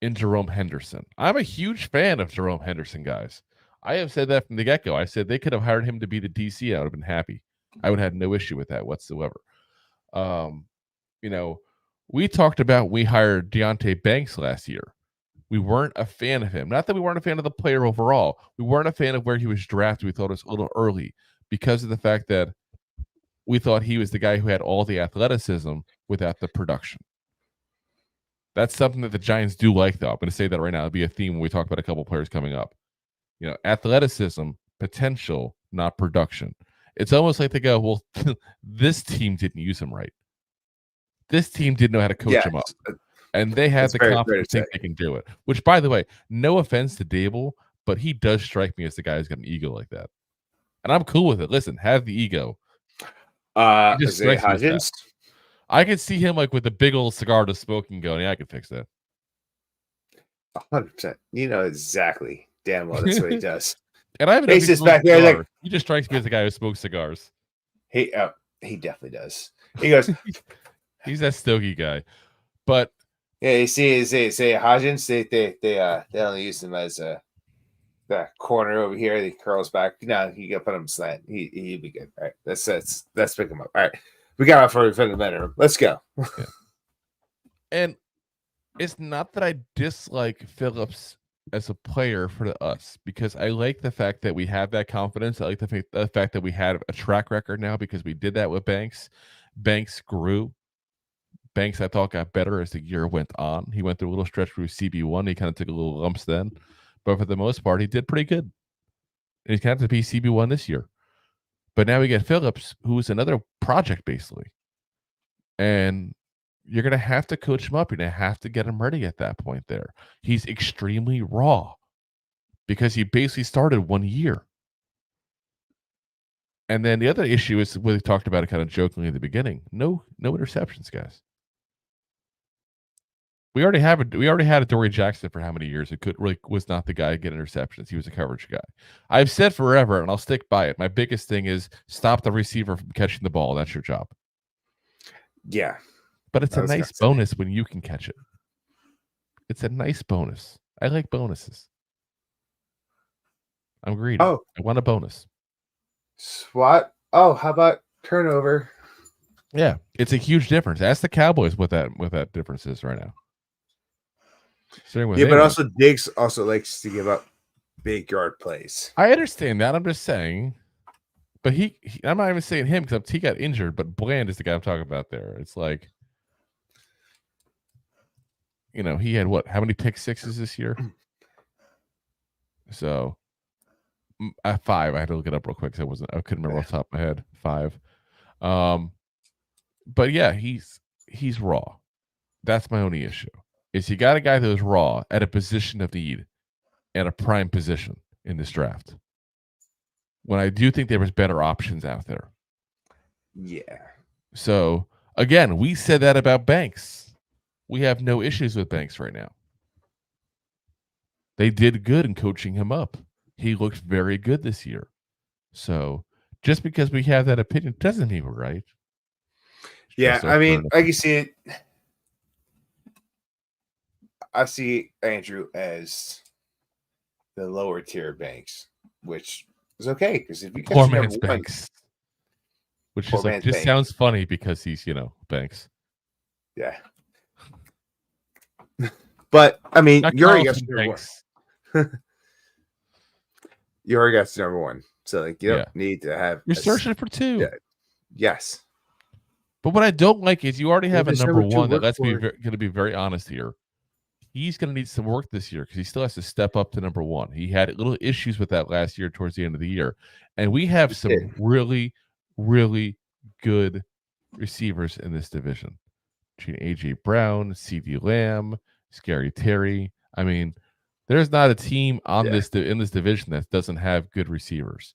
in Jerome Henderson. I'm a huge fan of Jerome Henderson, guys. I have said that from the get-go. I said they could have hired him to be the DC. I would have been happy. I would have had no issue with that whatsoever. We talked about we hired Deontay Banks last year. We weren't a fan of him. Not that we weren't a fan of the player overall. We weren't a fan of where he was drafted. We thought it was a little early because of the fact that we thought he was the guy who had all the athleticism without the production. That's something that the Giants do like, though. I'm going to say that right now. It'll be a theme when we talk about a couple players coming up. Athleticism, potential, not production. It's almost like they go, well, this team didn't use him right. This team didn't know how to coach him up. And they have the confidence to think they can do it. Which, by the way, no offense to Dable, but he does strike me as the guy who's got an ego like that. And I'm cool with it. Listen, have the ego. Isaiah Hodgins? I could see him like with a big old cigar to smoking going, yeah, I could fix that. 100%. You know exactly. Damn well, that's what he does. And I haven't Faces back there like he just strikes me as the guy who smokes cigars. He definitely does. He goes, he's that stogie guy. But yeah, you see Hodgins, they only use him as that corner over here. He curls back. No, you gotta put him slant. He'd be good. All right, let's pick him up. All right, we got off for the minute. Let's go. Yeah. And it's not that I dislike Phillips as a player for us, because I like the fact that we have that confidence. I like the fact that we had a track record now because we did that with Banks. Banks grew. Banks, I thought, got better as the year went on. He went through a little stretch through CB1. He kind of took a little lumps then. But for the most part, he did pretty good. And he's going to have to be CB1 this year. But now we get Phillips, who's another project, basically. And you're going to have to coach him up. You're going to have to get him ready at that point there. He's extremely raw because he basically started 1 year. And then the other issue is what we talked about it kind of jokingly at the beginning. No interceptions, guys. We already had a Dory Jackson for how many years? It was not the guy to get interceptions. He was a coverage guy. I've said forever, and I'll stick by it. My biggest thing is stop the receiver from catching the ball. That's your job. Yeah. But it's a nice bonus when you can catch it. It's a nice bonus. I like bonuses. I'm greedy. Oh. I want a bonus. SWAT. Oh, how about turnover? Yeah, it's a huge difference. Ask the Cowboys what that difference is right now. But also Diggs also likes to give up big yard plays. I understand that. I'm just saying. But I'm not even saying him because he got injured, but Bland is the guy I'm talking about there. It's like, he had what? How many pick sixes this year? So, 5. I had to look it up real quick because I couldn't remember off the top of my head. 5. But yeah, he's raw. That's my only issue. Is you got a guy who's raw at a position of need and a prime position in this draft. When I do think there was better options out there. Yeah. So again, we said that about Banks. We have no issues with Banks right now. They did good in coaching him up. He looked very good this year. So just because we have that opinion doesn't mean we're right. Yeah, I mean, I can see it. I see Andrew as the lower tier Banks, which it's okay because if you get Poor to man's number one, Banks. Which Poor is like man's just Banks. sounds funny because he's, Banks. yeah. But I mean, Not you already got Carlson to number one. Banks. You already got to number one, so like you don't Yeah. need to have. You're searching for two. Yeah. Yes. But what I don't like is you already have a there's number number two one that, work let's be for. going to be very honest here. He's going to need some work this year because he still has to step up to number one. He had little issues with that last year towards the end of the year. And we have some did. really, really good receivers in this division. Between A.J. Brown, C.D. Lamb, Scary Terry. I mean, there's not a team on Yeah. this in this division that doesn't have good receivers.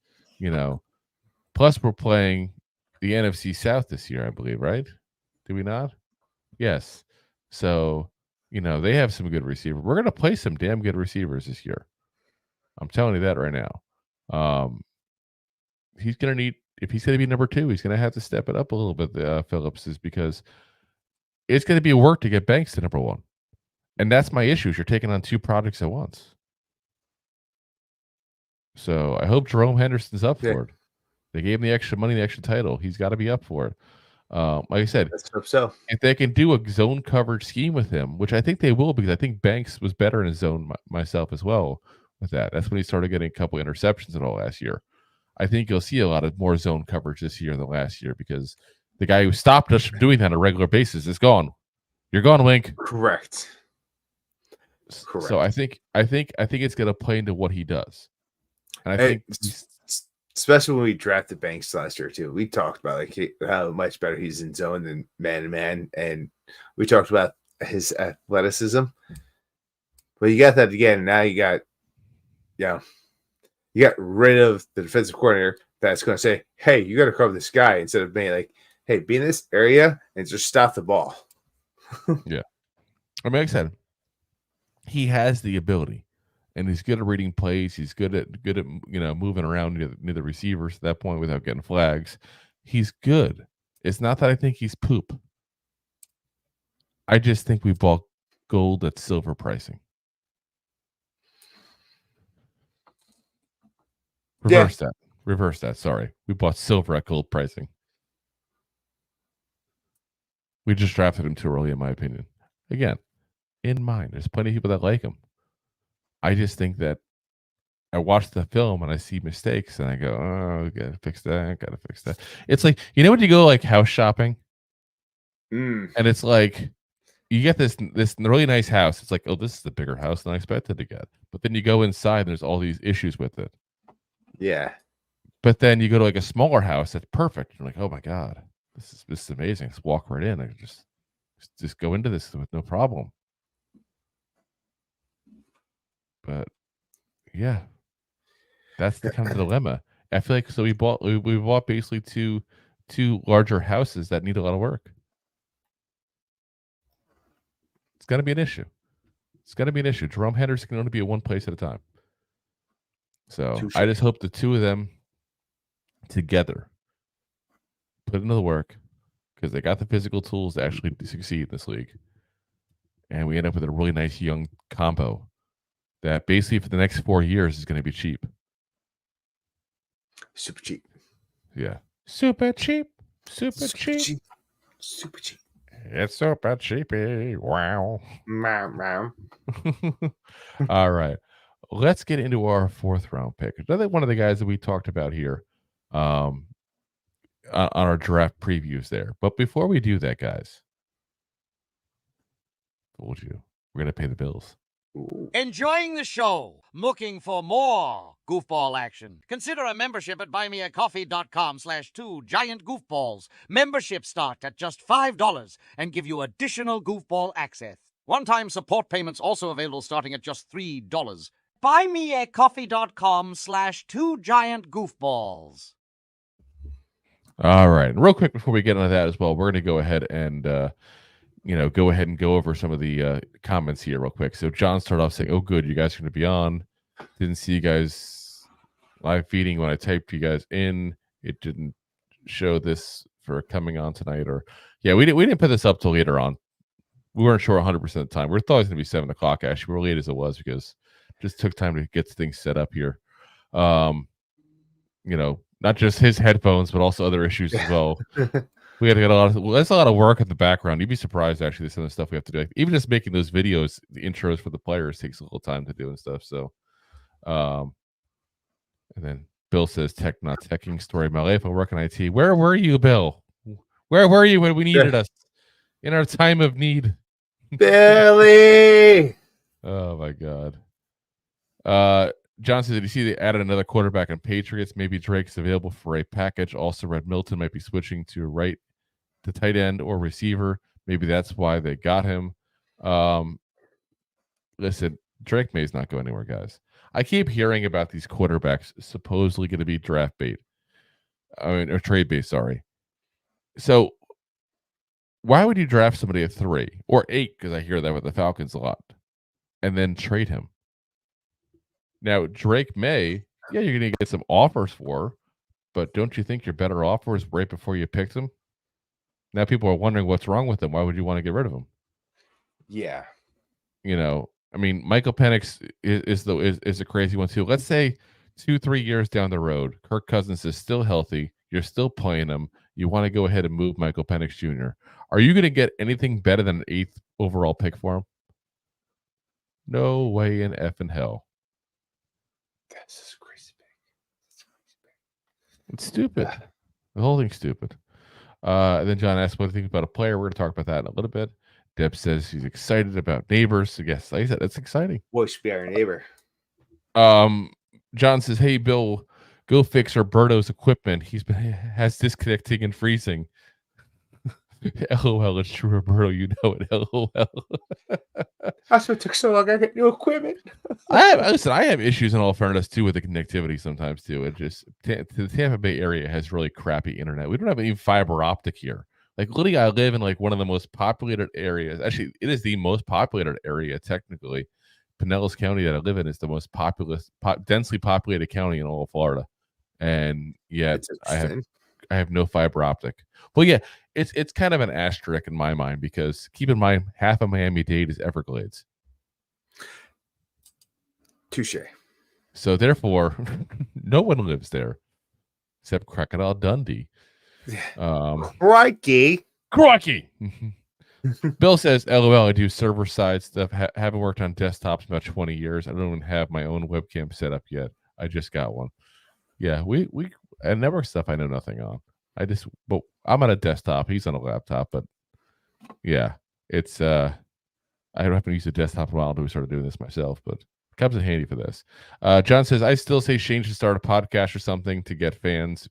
Plus we're playing the NFC South this year, I believe, right? Do we not? Yes. So, they have some good receivers. We're going to play some damn good receivers this year. I'm telling you that right now. He's going to need, if he's going to be number two, he's going to have to step it up a little bit, Phillips, is because it's going to be a work to get Banks to number one. And that's my issue. Is you're taking on two projects at once. So I hope Jerome Henderson's up for it. They gave him the extra money, the extra title. He's got to be up for it. Like I said, Let's hope so. if they can do a zone coverage scheme with him, which I think they will, because I think Banks was better in his zone myself as well with that. That's when he started getting a couple interceptions and all last year. I think you'll see a lot of more zone coverage this year than last year because the guy who stopped us from doing that on a regular basis is gone. You're gone, Wink. Correct. So I think it's going to play into what he does. And I think especially when we drafted Banks last year too, we talked about like how much better he's in zone than man to man, and we talked about his athleticism. But you got that again. Now you got, you got rid of the defensive coordinator that's going to say, "Hey, you got to cover this guy," instead of being like, "Hey, be in this area and just stop the ball." Yeah, I mean, like I said, he has the ability. And he's good at reading plays. He's good at moving around near the receivers at that point without getting flags. He's good. It's not that I think he's poop. I just think we bought gold at silver pricing. Reverse that. Sorry, we bought silver at gold pricing. We just drafted him too early, in my opinion. Again, in mind, there's plenty of people that like him. I just think that I watch the film and I see mistakes and I go, "Oh, gotta fix that. It's like, when you go like house shopping and it's like you get this really nice house. It's like, oh, this is a bigger house than I expected to get. But then you go inside and there's all these issues with it. Yeah. But then you go to like a smaller house that's perfect. You're like, oh my God, this is amazing. Just walk right in. I just go into this with no problem. But yeah, that's the kind of dilemma. I feel like we bought basically two larger houses that need a lot of work. It's going to be an issue. Jerome Henderson can only be at one place at a time. So Touché. I just hope the two of them together put into the work because they got the physical tools to actually succeed in this league. And we end up with a really nice young combo that basically for the next 4 years is going to be cheap. Super cheap. Yeah. Super cheap. Super cheap. It's super cheapy. Wow. Meow. All right. Let's get into our fourth round pick. Another one of the guys that we talked about here on our draft previews there. But before we do that, guys, told you, we're going to pay the bills. Enjoying the show? Looking for more goofball action? Consider a membership at buymeacoffee.com/2giantgoofballs. Memberships start at just $5 and give you additional goofball access. One-time support payments also available starting at just $3. Buymeacoffee.com/2giantgoofballs. All right. Real quick before we get into that as well, we're going to go ahead and go over some of the comments here real quick. So John started off saying, "Oh, good, you guys are going to be on. Didn't see you guys live feeding when I typed you guys in. It didn't show this for coming on tonight." Or we didn't put this up till later on. We weren't sure 100% of the time. We thought it was going to be 7 o'clock. Actually, we were late as it was because it just took time to get things set up here. not just his headphones, but also other issues as well. We got to get that's a lot of work in the background. You'd be surprised, actually, some of the stuff we have to do. Like, even just making those videos, the intros for the players takes a little time to do and stuff. So, and then Bill says, tech, not teching story. My life, I work in IT. Where were you, Bill? Where were you when we needed us in our time of need? Billy. Oh, my God. John says, did you see they added another quarterback on Patriots? Maybe Drake's available for a package. Also, Red Milton might be switching to tight end or receiver. Maybe that's why they got him. Listen, Drake May's not going anywhere, guys. I keep hearing about these quarterbacks supposedly going to be draft bait. Or trade bait, sorry. So why would you draft somebody at 3 or 8? Because I hear that with the Falcons a lot. And then trade him. Now, Drake May, you're going to get some offers for, but don't you think your better offer was right before you picked him? Now people are wondering what's wrong with him. Why would you want to get rid of him? Yeah. Michael Penix is a crazy one too. Let's say 2-3 years down the road, Kirk Cousins is still healthy. You're still playing him. You want to go ahead and move Michael Penix Jr. Are you going to get anything better than an 8th overall pick for him? No way in effing hell. That's crazy big. It's stupid. The whole thing's stupid. And then John asked what do you think about a player. We're going to talk about that in a little bit. Deb says he's excited about Nabers. So yes, like I said, that's exciting. Boy should be our neighbor. John says, hey, Bill, go fix Roberto's equipment. Has disconnecting and freezing. LOL, it's true, Roberto. You know it. LOL. That's what took so long. I get new equipment. I have issues in all fairness too with the connectivity sometimes too. It just the Tampa Bay area has really crappy internet. We don't have any fiber optic here. Like literally, I live in like one of the most populated areas. Actually, it is the most populated area technically. Pinellas County that I live in is the most densely populated county in all of Florida, and yet I have no fiber optic. Well, yeah, it's kind of an asterisk in my mind because keep in mind half of Miami-Dade is Everglades. Touche. So therefore, no one lives there except Crocodile Dundee. Crikey. Bill says, LOL, I do server-side stuff. Haven't worked on desktops in about 20 years. I don't even have my own webcam set up yet. I just got one. Yeah, we and network stuff I know nothing on. But I'm on a desktop. He's on a laptop. But yeah, it's I haven't used a desktop in a while until we started doing this myself. But it comes in handy for this. John says, I still say Shane should start a podcast or something to get fans'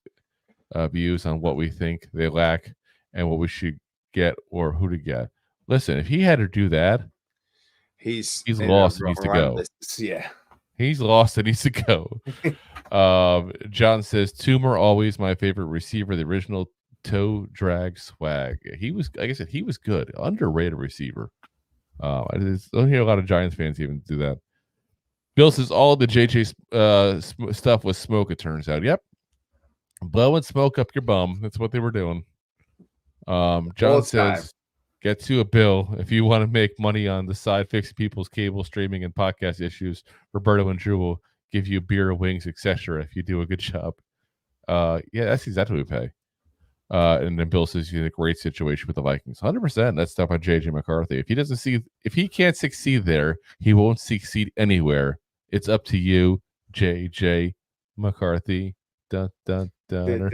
views on what we think they lack and what we should get or who to get. Listen, if he had to do that, he's lost and needs to go. Yeah. He's lost and needs to go. John says, Toomer, always my favorite receiver, the original toe drag swag. He was, like I said, he was good. Underrated receiver. I don't hear a lot of Giants fans even do that. Bill says, all the JJ stuff was smoke, it turns out. Yep. Blowing smoke up your bum. That's what they were doing. John says, get to a Bill. If you want to make money on the side, fixing people's cable streaming and podcast issues, Roberto and Drew will give you beer, wings, etc. if you do a good job. Yeah, that's exactly what we pay. And then Bill says he's in a great situation with the Vikings. 100%. That's stuff by JJ McCarthy. If he can't succeed there, he won't succeed anywhere. It's up to you, JJ McCarthy. Dun, dun, dun,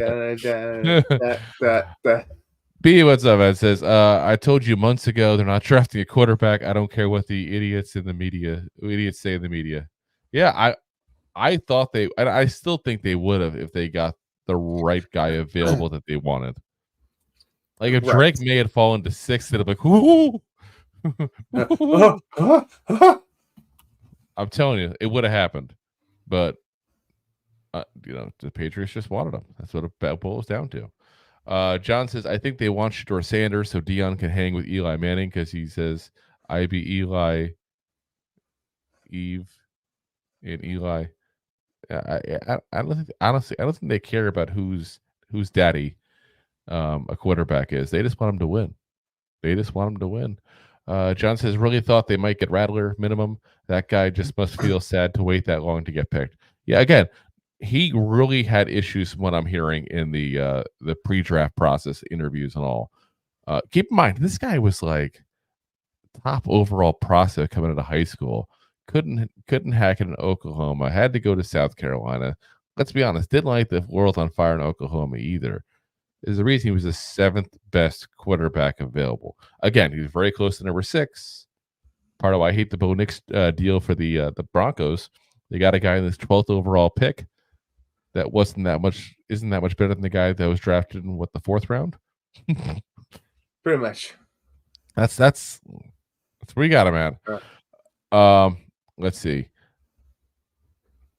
B, what's up? It says, I told you months ago they're not drafting a quarterback. I don't care what the idiots say in the media. Yeah, I thought I still think they would have if they got the right guy available that they wanted. Like if Drake May had fallen to 6th, they'd have like, I'm telling you, it would have happened. But the Patriots just wanted him. That's what it boils down to. John says, I think they want Shedeur Sanders so Dion can hang with Eli Manning because he says, I be Eli, Eve, and Eli. I don't think, honestly, I don't think they care about whose daddy a quarterback is. They just want him to win. John says, really thought they might get Rattler minimum. That guy just must feel sad to wait that long to get picked. Yeah, again, he really had issues from what I'm hearing in the pre-draft process, interviews and all. Keep in mind, this guy was like top overall prospect coming out of high school. Couldn't hack it in Oklahoma. Had to go to South Carolina. Let's be honest, didn't light the world on fire in Oklahoma either. Is the reason he was the 7th best quarterback available. Again, he was very close to number 6. Part of why I hate the Bo Nix deal for the Broncos. They got a guy in this 12th overall pick that isn't that much better than the guy that was drafted in the 4th round. Pretty much. That's where you got him at. Let's see.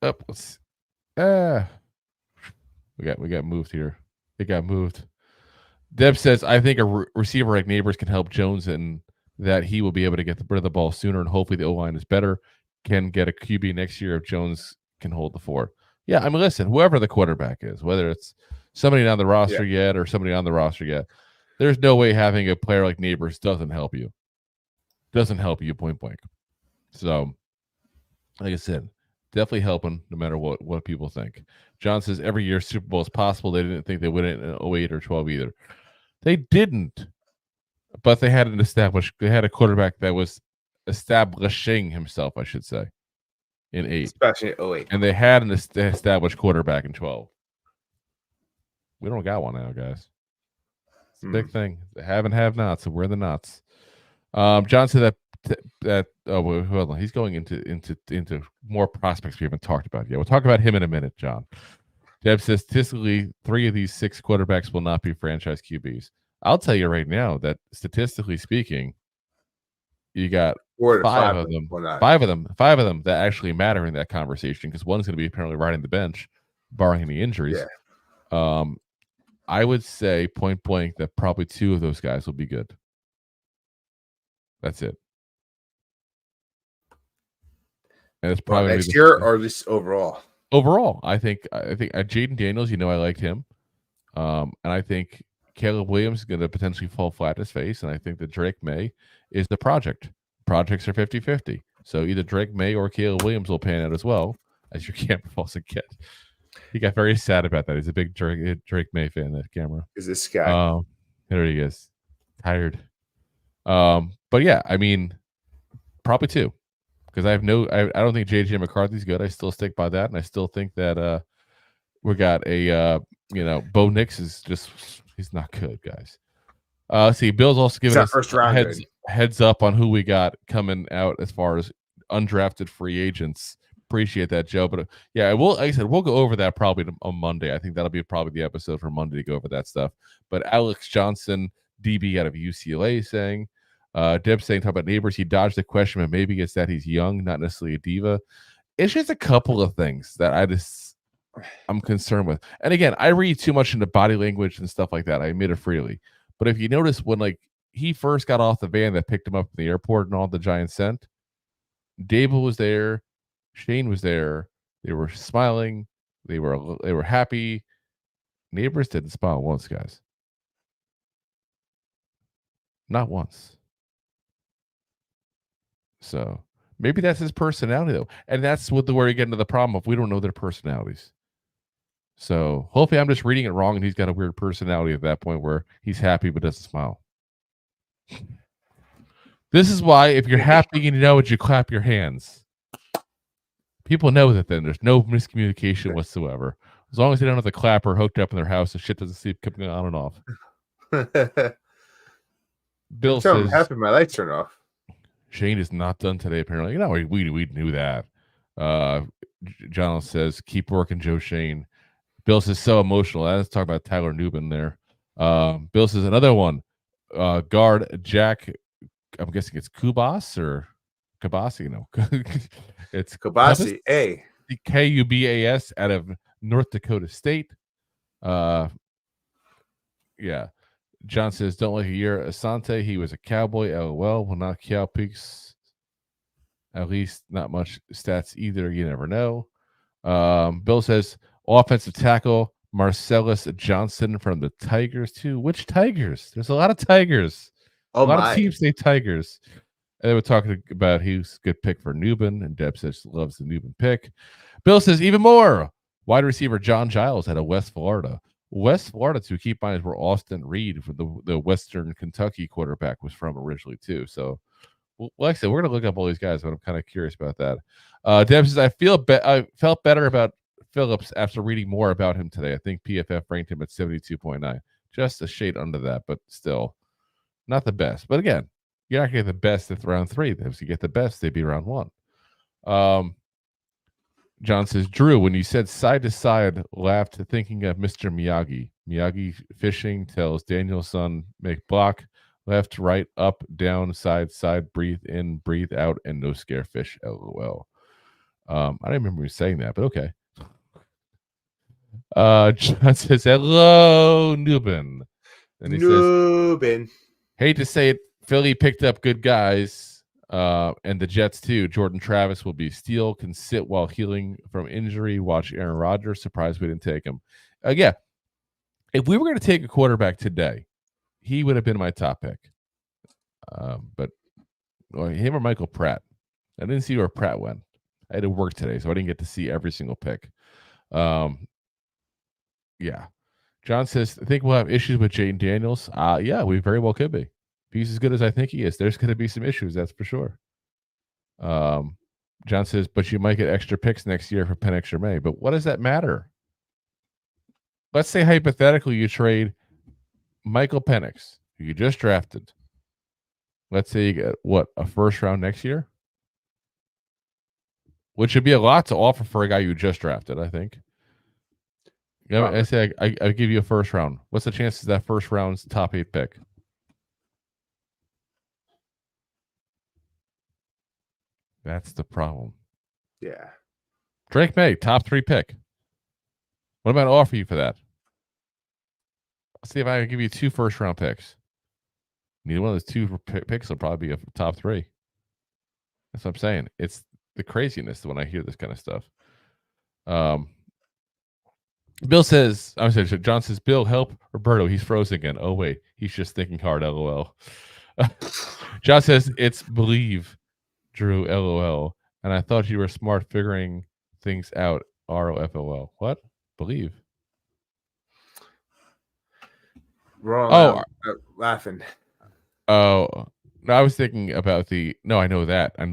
We got moved here. It got moved. Deb says, I think a receiver like Nabers can help Jones and that he will be able to get rid of the ball sooner, and hopefully the O-line is better. Can get a QB next year if Jones can hold the fort. Yeah, I mean, listen, whoever the quarterback is, whether it's somebody not on the roster yet or somebody on the roster yet, there's no way having a player like Nabers doesn't help you. Doesn't help you point blank. So, like I said, definitely helping no matter what people think. John says every year Super Bowl is possible. They didn't think they would in 08 or 12 either. They didn't. But they had a quarterback that was establishing himself, I should say, in 8. Especially in 08. And they had an established quarterback in 12. We don't got one now, guys. It's a big thing. They have nots, so we're the nuts. John said that hold on. He's going into more prospects we haven't talked about yet. We'll talk about him in a minute, John. Deb says statistically 3 of these 6 quarterbacks will not be franchise QBs. I'll tell you right now that statistically speaking, you got 5 of them. 5 of them that actually matter in that conversation because one's going to be apparently riding the bench, barring any injuries. Yeah. I would say point blank that probably 2 of those guys will be good. That's it. And it's probably next year or just overall. Overall, I think Jaden Daniels. I liked him, and I think Caleb Williams is going to potentially fall flat in his face, and I think that Drake May is the project. Projects are 50-50. So either Drake May or Caleb Williams will pan out as well, as your camera falls again. He got very sad about that. He's a big Drake May fan, that camera. Is this guy? There he is. Tired. But yeah, I mean, probably 2. Because I don't think J.J. McCarthy's good. I still stick by that, and I still think that we got a Bo Nix is just he's not good, guys. See, Bill's also giving us heads up on who we got coming out as far as undrafted free agents. Appreciate that, Joe. But yeah, like I said, we'll go over that probably on Monday. I think that'll be probably the episode for Monday to go over that stuff. But Alex Johnson, DB out of UCLA, saying. Deb saying, talk about Nabers. He dodged the question, but maybe it's that he's young, not necessarily a diva. It's just a couple of things that I'm concerned with. And again, I read too much into body language and stuff like that. I admit it freely. But if you notice when he first got off the van that picked him up in the airport and all the Giants sent, Dable was there, Shane was there. They were smiling. They were happy. Nabers didn't smile once, guys. Not once. So maybe that's his personality, though. And that's where you get into the problem of we don't know their personalities. So hopefully I'm just reading it wrong and he's got a weird personality at that point where he's happy but doesn't smile. This is why if you're happy and you know it, you clap your hands. People know that then. There's no miscommunication whatsoever. As long as they don't have the clapper hooked up in their house, the shit doesn't seem coming on and off. Bill says, I'm happy my lights turn off. Shane is not done today, apparently. We knew that. John says, keep working, Joe Shane. Bill says, so emotional. Let's talk about Tyler Nubin there. Bill says, another one. Guard Jack, I'm guessing it's Kubas or Kabasi. No. It's Kabasi, A. Kubas out of North Dakota State. Yeah. John says, don't like a year. Asante, he was a Cowboy. LOL. Will not Cow Peaks. At least not much stats either. You never know. Bill says, offensive tackle, Marcellus Johnson from the Tigers, too. Which Tigers? There's a lot of Tigers. A lot of teams say Tigers. And they were talking about he's a good pick for Nubin, and Deb says loves the Nubin pick. Bill says, even more. Wide receiver John Giles out of West Florida. West Florida, to keep in mind, is where Austin Reed, for the Western Kentucky quarterback, was from originally too. So, like I said, we're gonna look up all these guys, but I'm kind of curious about that. Deb says, I felt better about Phillips after reading more about him today. I think PFF ranked him at 72.9, just a shade under that, but still not the best. But again, you're not gonna get the best at round 3. If you get the best, they'd be round 1. John says, Drew, when you said side to side, laughed thinking of Mr. Miyagi. Miyagi fishing tells Daniel's son, make block, left, right, up, down, side, breathe in, breathe out, and no scare fish. LOL. I don't remember you saying that, but okay. John says, hello, Nubin. And he says, hate to say it, Philly picked up good guys. And the Jets too. Jordan Travis will be steal, can sit while healing from injury. Watch Aaron Rodgers. Surprised we didn't take him. Yeah, if we were going to take a quarterback today, he would have been my top pick. But him or Michael Pratt. I didn't see where Pratt went. I had to work today, so I didn't get to see every single pick. Yeah. John says, I think we'll have issues with Jaden Daniels. Yeah, we very well could be. If he's as good as I think he is, there's going to be some issues, that's for sure. John says, but you might get extra picks next year for Penix or May. But what does that matter? Let's say hypothetically you trade Michael Penix, who you just drafted. Let's say you get, a first round next year? Which would be a lot to offer for a guy you just drafted, I think. Yeah, I say I give you a first round. What's the chances that first round's top 8 pick? That's the problem. Yeah. Drake May, top 3 pick. What am I going to offer you for that? Let's see if I can give you 2 first round picks. Neither one of those 2 picks will probably be a top 3. That's what I'm saying. It's the craziness when I hear this kind of stuff. Bill says, I'm sorry, John says, Bill, help Roberto. He's frozen again. Oh, wait. He's just thinking hard. LOL. John says, it's believe. Drew, LOL. And I thought you were smart figuring things out. ROFOL. What? Believe. Wrong. Laughing. Oh, no, I was thinking about I know that. I'm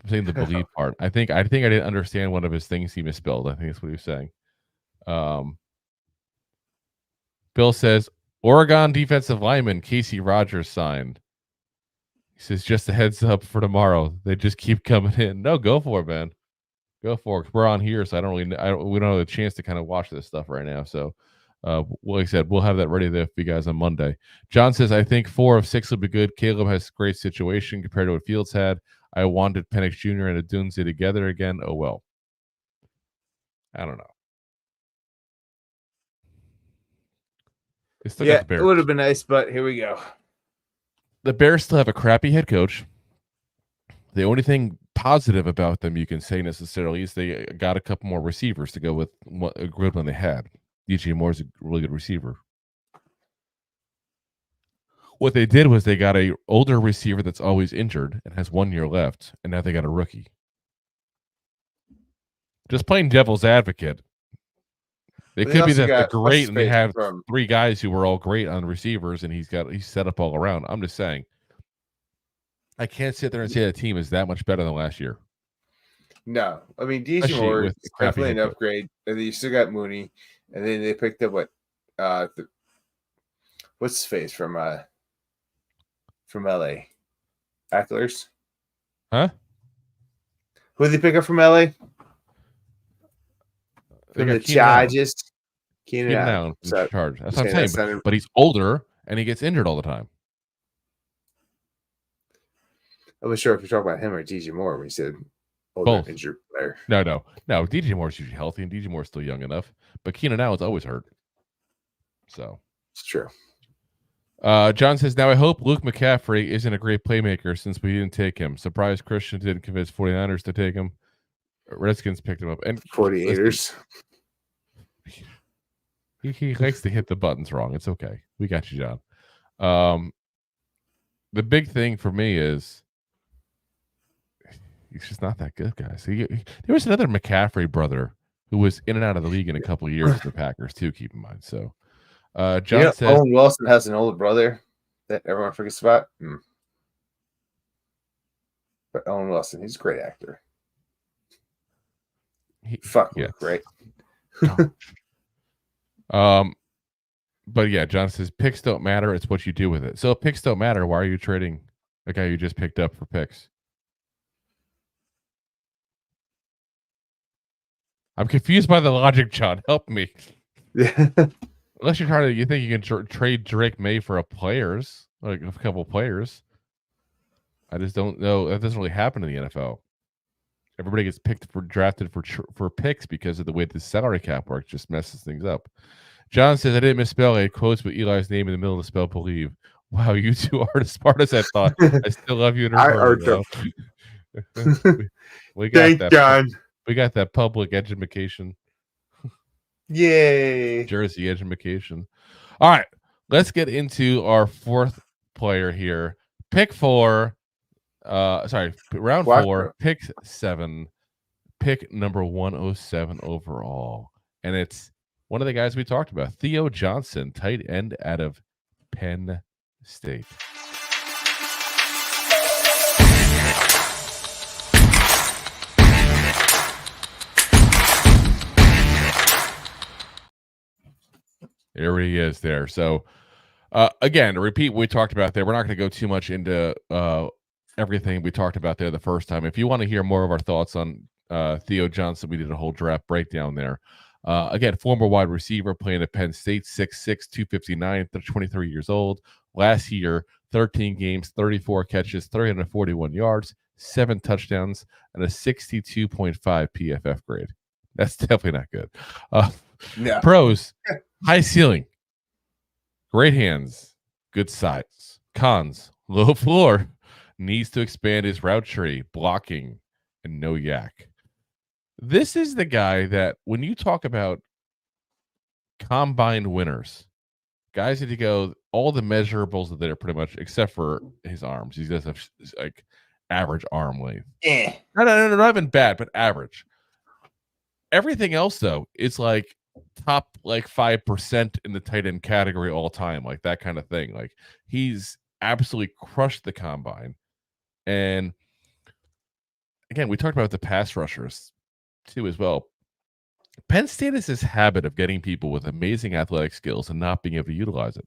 saying the believe part. I think I didn't understand one of his things he misspelled. I think that's what he was saying. Bill says, Oregon defensive lineman Casey Rogers signed. He says, just a heads up for tomorrow. They just keep coming in. No, go for it, man. Go for it. We're on here, so we don't have a chance to kind of watch this stuff right now. So, like I said, we'll have that ready there for you guys on Monday. John says, I think 4 of 6 will be good. Caleb has a great situation compared to what Fields had. I wanted Penix Jr. and Adunze together again. Oh, well. I don't know. Yeah, it would have been nice, but here we go. The Bears still have a crappy head coach. The only thing positive about them you can say necessarily is they got a couple more receivers to go with a good one they had. DJ Moore's a really good receiver. What they did was they got a older receiver that's always injured and has 1 year left, and now they got a rookie. Just playing devil's advocate. It could be that they're great and they have 3 guys who were all great on receivers, and he's set up all around. I'm just saying, I can't sit there and say the team is that much better than last year. No, I mean DJ Moore is definitely an upgrade, and then you still got Mooney, and then they picked up what's his face from LA, Acklers, huh? Who did they pick up from LA? From the Chargers. Keenan Allen. Charge. That's what I'm saying. But he's older and he gets injured all the time. I wasn't sure if you're talking about him or DJ Moore when you said older injured player. No. DJ Moore's usually healthy and DJ Moore's still young enough. But Keenan Allen's always hurt. So it's true. John says, now I hope Luke McCaffrey isn't a great playmaker since we didn't take him. Surprised Christian didn't convince 49ers to take him. Redskins picked him up. And 48ers. He likes to hit the buttons wrong. It's okay. We got you, John. The big thing for me is he's just not that good, guys. There was another McCaffrey brother who was in and out of the league in a couple of years with the Packers too. Keep in mind. So, John says Owen Wilson has an older brother that everyone forgets about. But Owen Wilson, he's a great actor. Great. But yeah, John says picks don't matter. It's what you do with it. So if picks don't matter, why are you trading a guy you just picked up for picks? I'm confused by the logic, John. Help me. Unless you think you can trade Drake May for a couple players. I just don't know. That doesn't really happen in the NFL. Everybody gets drafted for picks because of the way the salary cap works. Just messes things up. John says I didn't misspell a quotes with Eli's name in the middle of the spell. Believe. Wow, you two are as smart as I thought. I still love you. We got Thank that, John. We got that public education. Yay. Jersey education. All right, let's get into our fourth player here. Round 4, pick 7, pick number 107 overall. And it's one of the guys we talked about, Theo Johnson, tight end out of Penn State. There he is there. So, again, to repeat what we talked about there, we're not going to go too much into everything we talked about there the first time. If you want to hear more of our thoughts on Theo Johnson, we did a whole draft breakdown there. Again, former wide receiver playing at Penn State, 6'6", 259, 23 years old. Last year, 13 games, 34 catches, 341 yards, 7 touchdowns, and a 62.5 PFF grade. That's definitely not good. No. Pros, high ceiling, great hands, good size. Cons, low floor, needs to expand his route tree, blocking, and no yak. This is the guy that when you talk about combine winners, guys need to go, all the measurables are there pretty much, except for his arms. He does have like average arm length. No, not even bad, but average. Everything else, though, it's like top 5% in the tight end category all time, like that kind of thing. Like he's absolutely crushed the combine. And again, we talked about the pass rushers too as well. Penn State has this habit of getting people with amazing athletic skills and not being able to utilize it.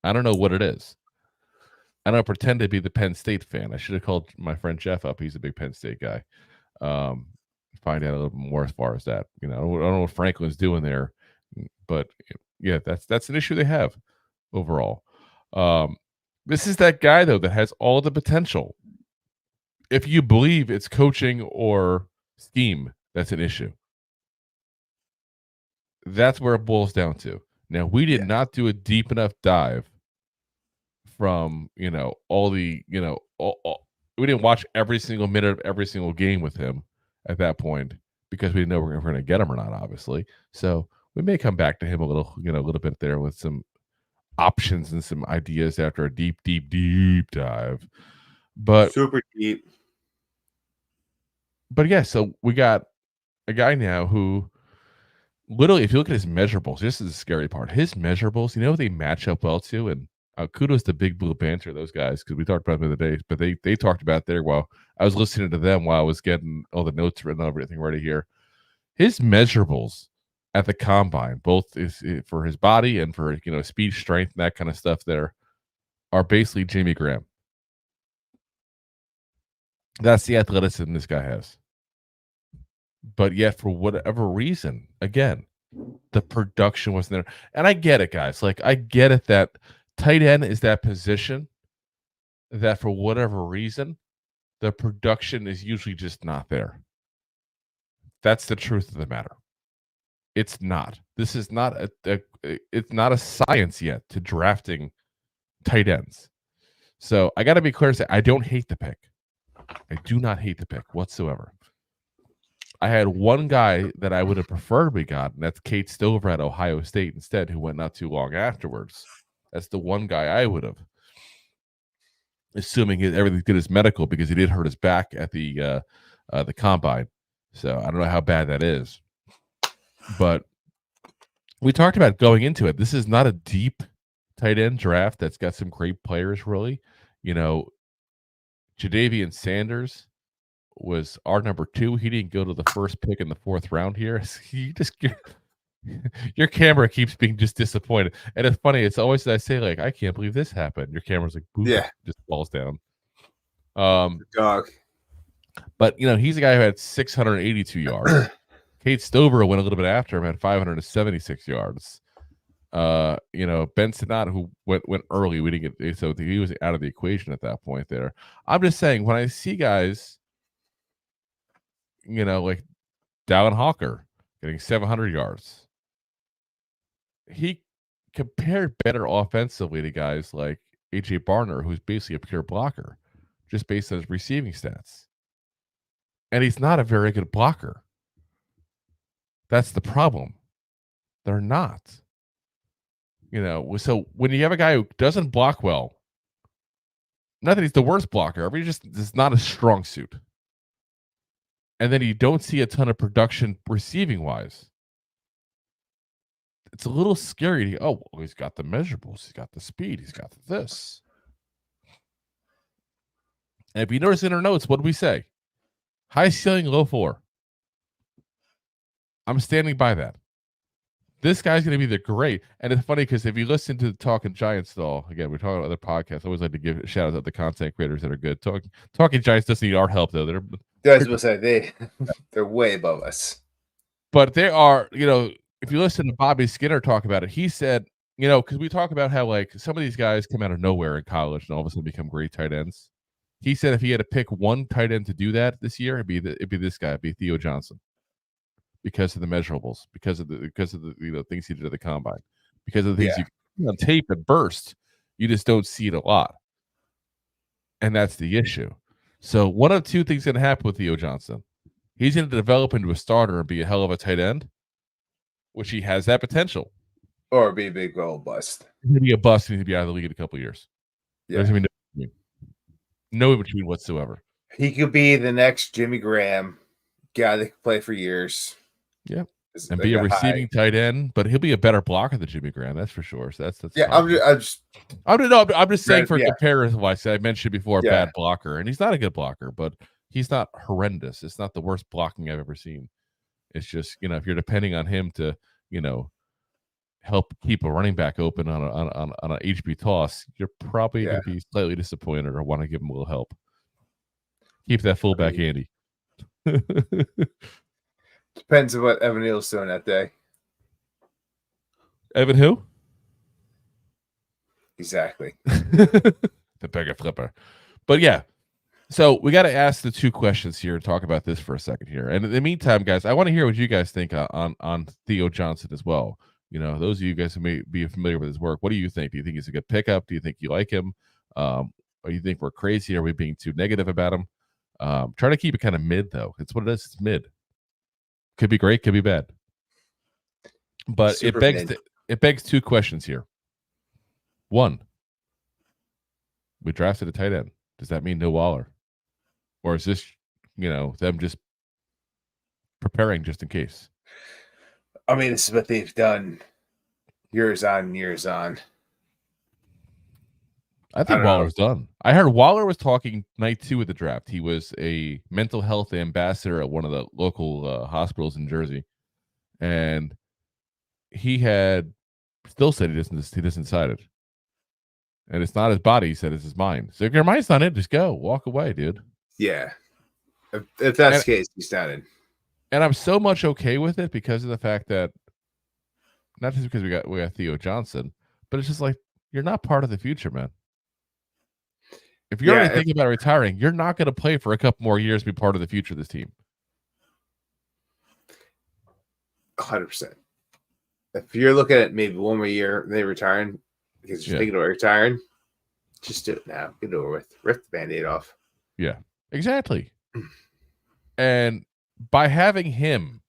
I don't know what it is. I don't pretend to be the Penn State fan. I should have called my friend Jeff up. He's a big Penn State guy. Find out a little bit more as far as that. I don't know what Franklin's doing there, but yeah, that's an issue they have overall. This is that guy though that has all the potential. If you believe it's coaching or scheme, that's an issue. That's where it boils down to. Now, we did not do a deep enough dive from all the we didn't watch every single minute of every single game with him at that point because we didn't know we're going to get him or not, obviously. So we may come back to him a little bit there with some options and some ideas after a deep dive. But super deep. But yeah, so we got a guy now who literally, if you look at his measurables, this is the scary part. His measurables, they match up well to, and kudos to Big Blue Banter, those guys, because we talked about them the other day, but they talked about there while I was listening to them while I was getting all the notes written, everything ready here. His measurables at the combine, both is for his body and for speed, strength, and that kind of stuff there, are basically Jimmy Graham. That's the athleticism this guy has. But yet, for whatever reason, again, the production wasn't there. And I get it, guys. Like, I get it that tight end is that position that for whatever reason, the production is usually just not there. That's the truth of the matter. It's not. This is not it's not a science yet to drafting tight ends. So I got to be clear to say I don't hate the pick. I do not hate the pick whatsoever. I had one guy that I would have preferred we got, and that's Kate Stover at Ohio State instead, who went not too long afterwards. That's the one guy I would have, assuming everything's good as medical, because he did hurt his back at the combine. So I don't know how bad that is. But we talked about going into it. This is not a deep tight end draft that's got some great players, really. Jadavian Sanders was our number 2. He didn't go to the first pick in the 4th round here. Your camera keeps being just disappointed. And it's funny. It's always I say, like, I can't believe this happened. Your camera's like, boom, just falls down. Dog. But, he's a guy who had 682 yards. Kate Stover went a little bit after him, had 576 yards. Ben Sinnott, who went early, we didn't get, so he was out of the equation at that point there. I'm just saying, when I see guys, like Dallin Hawker getting 700 yards, he compared better offensively to guys like A.J. Barner, who's basically a pure blocker, just based on his receiving stats. And he's not a very good blocker. That's the problem. They're not. So when you have a guy who doesn't block well, not that he's the worst blocker, but it's not a strong suit. And then you don't see a ton of production receiving wise. It's a little scary. He's got the measurables, he's got the speed, he's got this. And if you notice in our notes, what do we say? High ceiling, low floor. I'm standing by that. This guy's going to be the great. And it's funny because if you listen to the Talking Giants, though, again, we're talking about other podcasts. I always like to give shout outs to the content creators that are good. Talking Giants doesn't need our help, though. They're way above us. But they are, if you listen to Bobby Skinner talk about it, he said, because we talk about how, like, some of these guys come out of nowhere in college and all of a sudden become great tight ends. He said if he had to pick one tight end to do that this year, it'd be this guy, it'd be Theo Johnson. Because of the measurables, because of the things he did at the combine, because of the things you see on tape and burst, you just don't see it a lot, and that's the issue. So one of 2 things going to happen with Theo Johnson: he's going to develop into a starter and be a hell of a tight end, which he has that potential, or be a big old bust. He's going to be a bust and he'll be out of the league in a couple of years. Yeah, there's no in between whatsoever. He could be the next Jimmy Graham guy that could play for years. Yeah, and be a receiving tight end, but he'll be a better blocker than Jimmy Graham, that's for sure. So that's yeah. I'm just saying for comparison. I mentioned before, bad blocker, and he's not a good blocker, but he's not horrendous. It's not the worst blocking I've ever seen. It's just if you're depending on him to help keep a running back open on an HB toss, you're probably going to be slightly disappointed or want to give him a little help. Keep that fullback handy. Depends on what Evan Neal's doing that day. Evan who? Exactly. The beggar flipper. But yeah, so we got to ask the 2 questions here and talk about this for a second here. And in the meantime, guys, I want to hear what you guys think on Theo Johnson as well. Those of you guys who may be familiar with his work, what do you think? Do you think he's a good pickup? Do you think you like him? Or you think we're crazy? Are we being too negative about him? Try to keep it kind of mid, though. It's what it is. It's mid. Could be great, could be bad. But it begs 2 questions here. 1, we drafted a tight end. Does that mean no Waller? Or is this, them just preparing just in case? I mean, this is what they've done years on, years on. I think Waller's done. I heard Waller was talking night 2 of the draft. He was a mental health ambassador at one of the local hospitals in Jersey, and he had still said he doesn't decide it. And it's not his body. He said it's his mind. So if your mind's not in, just go. Walk away, dude. Yeah. If that's the case, he's not in. And I'm so much okay with it because of the fact that not just because we got Theo Johnson, but it's just like you're not part of the future, man. If you're already thinking about retiring, you're not going to play for a couple more years to be part of the future of this team. 100%. If you're looking at maybe one more year, they retiring because you're thinking about retiring, just do it now. Get it over with. Rip the Band-Aid off. Yeah, exactly. And by having him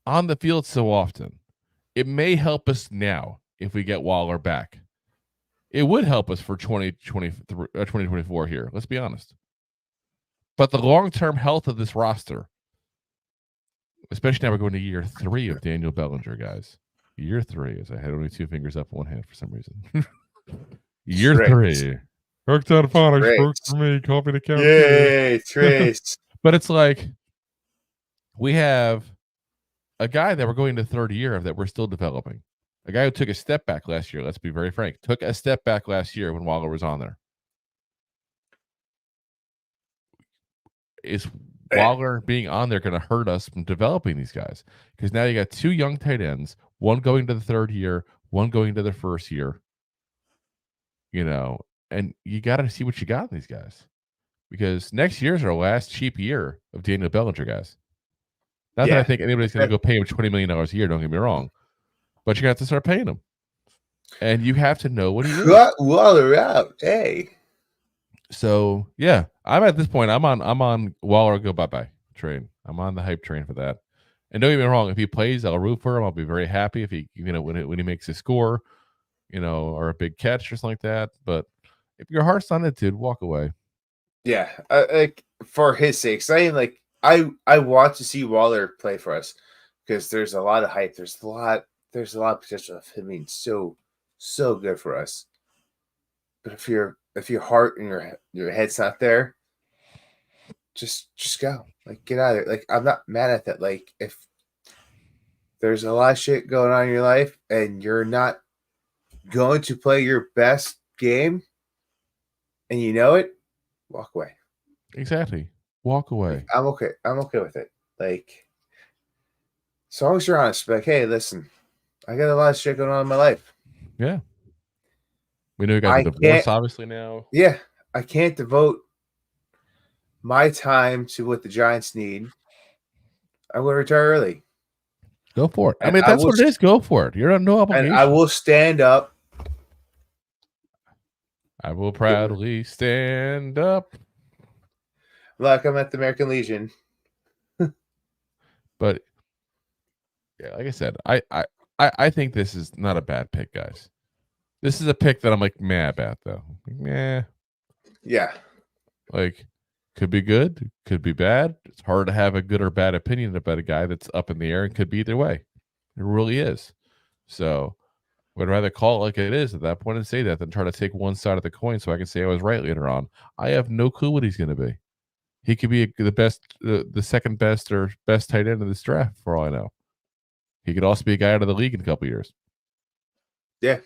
on the field so often, it may help us now if we get Waller back. It would help us for 2024 here. Let's be honest. But the long-term health of this roster, especially now we're going to year 3 of Daniel Bellinger, guys. Year 3, as I had only 2 fingers up in one hand for some reason. Year Tricks. 3. Worked out phonics, Tricks. works for me. Copy the count. Yay, Trace. But it's like we have a guy that we're going to third year of that we're still developing. A guy who took a step back last year, let's be very frank, took a step back last year when Waller was on there. Is Waller being on there going to hurt us from developing these guys? Because now you got 2 young tight ends, one going to the third year, one going to the first year. You know, and you got to see what you got in these guys. Because next year's our last cheap year of Daniel Bellinger, guys. Not that I think anybody's going to go pay him $20 million a year, don't get me wrong. But you're going to have to start paying him. And you have to know what he is. Waller out. Hey. So, yeah, I'm at this point. I'm on Waller go bye-bye train. I'm on the hype train for that. And don't get me wrong, if he plays, I'll root for him. I'll be very happy if he, when he makes a score, or a big catch or something like that. But if your heart's on it, dude, walk away. Yeah, like for his sake. I want to see Waller play for us because there's a lot of hype. There's a lot of potential of him being so good for us. But if your heart and your head's not there, just go. Like, get out of there. Like, I'm not mad at that. Like, if there's a lot of shit going on in your life and you're not going to play your best game and you know it, walk away. Exactly. Walk away. Like, I'm okay. I'm okay with it. Like, as long as you're honest, like, hey, listen, I got a lot of shit going on in my life. Yeah. We know you got the divorce, obviously, now. Yeah. I can't devote my time to what the Giants need. I'm going to retire early. Go for it. I mean, that's what it is. Go for it. You're on no obligation. And I will stand up. I will proudly stand up. Like I'm at the American Legion. But yeah, like I said, I think this is not a bad pick, guys. This is a pick that I'm like meh about, though. Like, meh. Yeah. Like, could be good, could be bad. It's hard to have a good or bad opinion about a guy that's up in the air and could be either way. It really is. So would rather call it like it is at that point and say that than try to take one side of the coin so I can say I was right later on. I have no clue what he's going to be. He could be the second best or best tight end of this draft for all I know. He could also be a guy out of the league in a couple years. Yeah.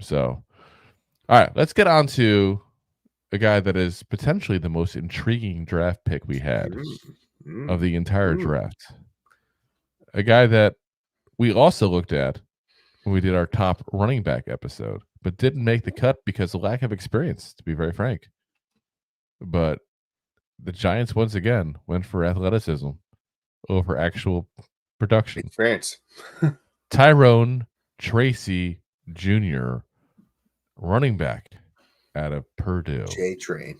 So, all right, let's get on to a guy that is potentially the most intriguing draft pick we had of the entire draft. A guy that we also looked at when we did our top running back episode, but didn't make the cut because of lack of experience, to be very frank. But the Giants, once again, went for athleticism over actual production. France. Tyrone Tracy Jr., running back out of Purdue. J-Train.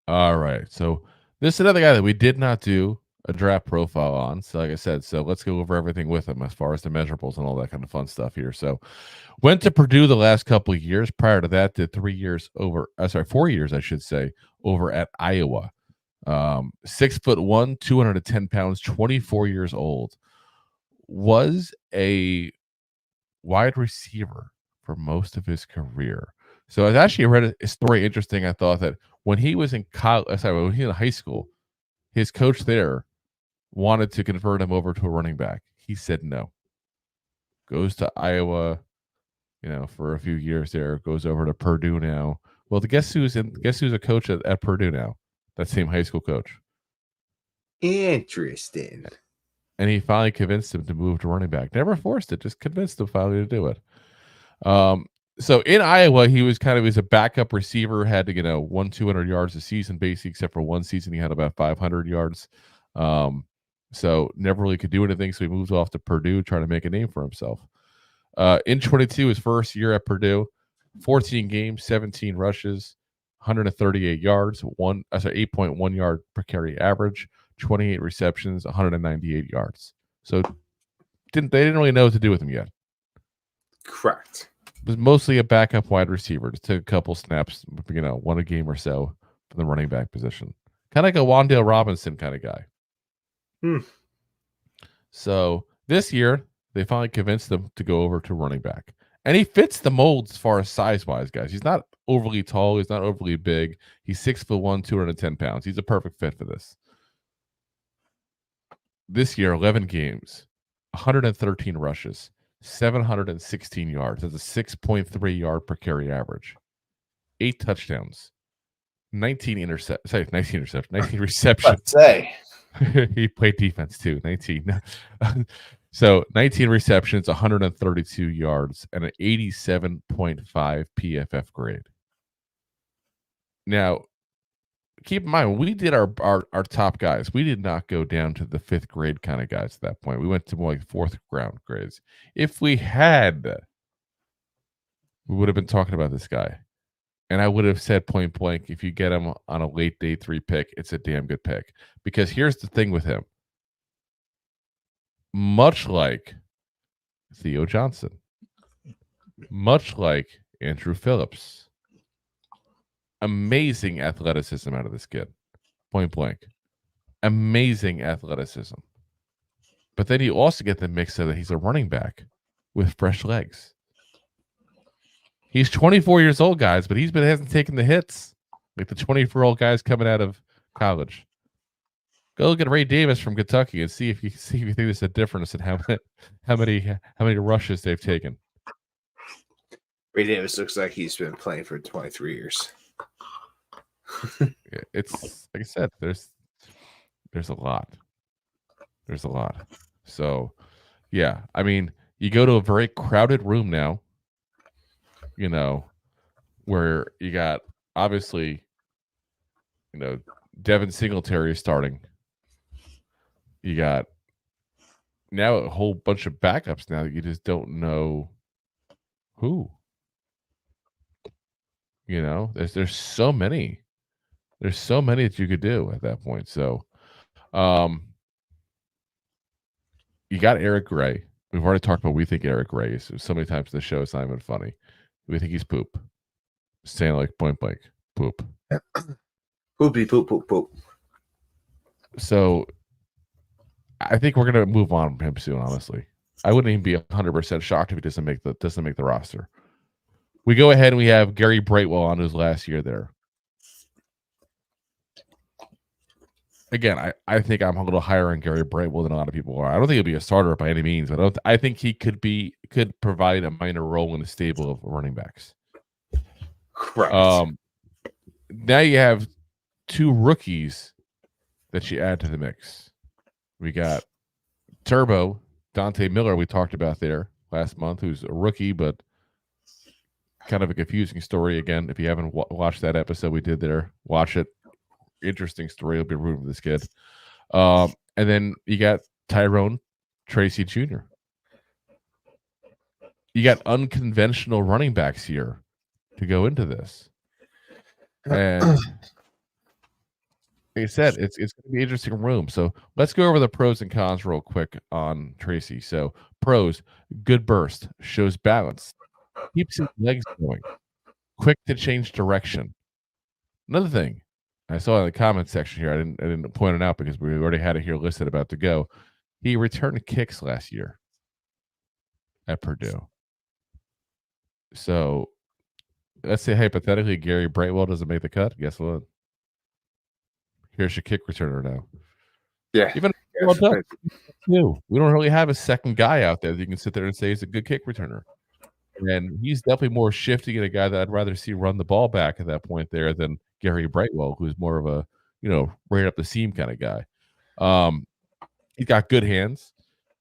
All right. So this is another guy that we did not do a draft profile on. So like I said, so let's go over everything with him as far as the measurables and all that kind of fun stuff here. So went to Purdue the last couple of years. Prior to that, did 4 years, I should say, over at Iowa. 6'1", 210 pounds, 24 years old. Was a wide receiver for most of his career. So I actually read a story interesting. I thought that when he was in college, when he was in high school, his coach there wanted to convert him over to a running back. He said no. Goes to Iowa, for a few years there. Goes over to Purdue now. Well, guess who's a coach at Purdue now? That same high school coach. Interesting. And he finally convinced him to move to running back. Never forced it, just convinced him finally to do it. So in Iowa, he was a backup receiver, had to get 200 yards a season, basically, except for one season he had about 500 yards. So never really could do anything. So he moved off to Purdue, trying to make a name for himself. In 22, his first year at Purdue, 14 games, 17 rushes, 138 yards, 8.1 yard per carry average, 28 receptions, 198 yards. So they didn't really know what to do with him yet. Correct. It was mostly a backup wide receiver. Just took a couple snaps, one a game or so from the running back position. Kind of like a Wan'Dale Robinson kind of guy. So this year, they finally convinced him to go over to running back. And he fits the mold as far as size-wise, guys. He's not overly tall. He's not overly big. He's 6'1", 210 pounds. He's a perfect fit for this. This year, 11 games, 113 rushes, 716 yards. That's a 6.3 yard per carry average. 8 touchdowns, 19 receptions. Say. He played defense too. 19. So 19 receptions, 132 yards, and an 87.5 PFF grade. Now, keep in mind, when we did our top guys, we did not go down to the 5th grade kind of guys at that point. We went to more like 4th round grades. If we had, we would have been talking about this guy. And I would have said point blank, if you get him on a late day 3 pick, it's a damn good pick. Because here's the thing with him. Much like Theo Johnson, much like Andrew Phillips, amazing athleticism out of this kid. Point blank. Amazing athleticism. But then you also get the mix of that he's a running back with fresh legs. He's 24 years old, guys, but hasn't taken the hits like the 24-year-old guys coming out of college. Go look at Ray Davis from Kentucky and see if you think there's a difference in how many rushes they've taken. Ray Davis looks like he's been playing for 23 years. It's like I said, there's a lot. There's a lot. So, yeah, I mean, you go to a very crowded room now, where you got obviously, Devin Singletary is starting. You got now a whole bunch of backups now that you just don't know who. There's so many. There's so many that you could do at that point. So, you got Eric Gray. We've already talked about we think Eric Gray is so many times in the show. It's not even funny. We think he's poop. Saying like point blank, poop. Poopy poop poop poop. So, I think we're gonna move on from him soon. Honestly, I wouldn't even be 100% shocked if he doesn't make the roster. We go ahead and we have Gary Brightwell on his last year there. Again, I think I'm a little higher on Gary Brightwell than a lot of people are. I don't think he'll be a starter by any means, but I think he could provide a minor role in the stable of running backs. Correct. Now you have 2 rookies that you add to the mix. We got Turbo, Dante Miller, we talked about there last month, who's a rookie, but kind of a confusing story. Again, if you haven't watched that episode we did there, watch it. Interesting story. You'll be rooting for this kid. And then you got Tyrone Tracy Jr. You got unconventional running backs here to go into this. And like I said, it's going to be an interesting room. So let's go over the pros and cons real quick on Tracy. So pros, good burst, shows balance, keeps his legs going, quick to change direction. Another thing I saw in the comment section here, I didn't point it out because we already had it here listed about to go. He returned kicks last year at Purdue. So let's say hypothetically Gary Brightwell doesn't make the cut. Guess what? Here's your kick returner now. Yeah. Even we don't really have a second guy out there that you can sit there and say he's a good kick returner. And he's definitely more shifty and a guy that I'd rather see run the ball back at that point there than Gary Brightwell, who's more of a, right up the seam kind of guy. He's got good hands.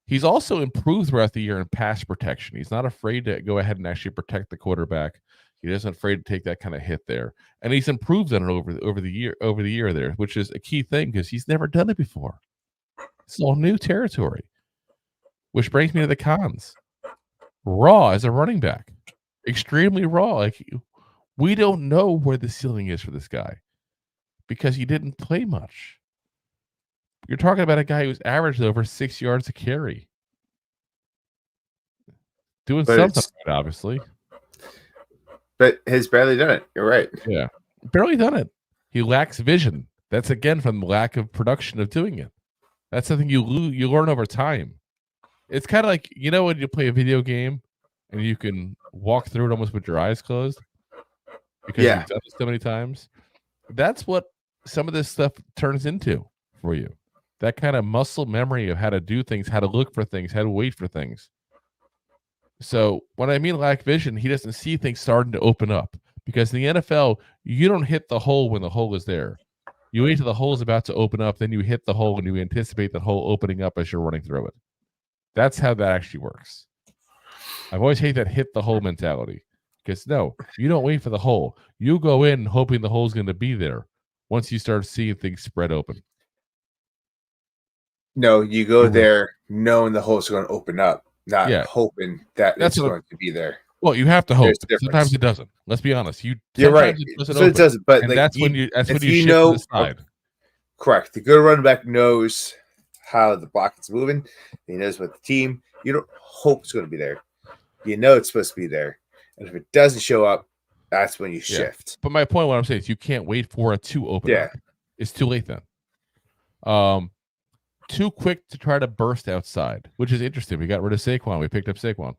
He's also improved throughout the year in pass protection. He's not afraid to go ahead and actually protect the quarterback. He isn't afraid to take that kind of hit there. And he's improved on it over the year there, which is a key thing because he's never done it before. It's all new territory. Which brings me to the cons. Raw as a running back. Extremely raw. Like, we don't know where the ceiling is for this guy because he didn't play much. You're talking about a guy who's averaged over 6 yards a carry. Doing But something, it's- right, obviously. But has barely done it. You're right. Yeah. Barely done it. He lacks vision. That's again from lack of production of doing it. That's something you learn over time. It's kind of like, you know, when you play a video game and you can walk through it almost with your eyes closed because Yeah. you've done it so many times. That's what some of this stuff turns into for you. That kind of muscle memory of how to do things, how to look for things, how to wait for things. So when I mean lack vision, he doesn't see things starting to open up, because in the NFL, you don't hit the hole when the hole is there. You wait till the hole is about to open up, then you hit the hole and you anticipate the hole opening up as you're running through it. That's how that actually works. I've always hated that hit the hole mentality, because no, you don't wait for the hole. You go in hoping the hole's going to be there once you start seeing things spread open. No, you go there knowing the hole's going to open up, not hoping that That's it's what- going to be there. Well, you have to hope. There's a difference. Sometimes it doesn't. Let's be honest. You're right. It doesn't So open. it doesn't. But And like, that's when you if shift you to know, the side. Correct. The good running back knows how the block is moving. He knows what the team. You don't hope it's going to be there. You know it's supposed to be there, and if it doesn't show up, that's when you shift. But my point, what I'm saying is, you can't wait for it to open. Yeah. Up. It's too late then. Too quick to try to burst outside, which is interesting. We got rid of Saquon. We picked up Saquon.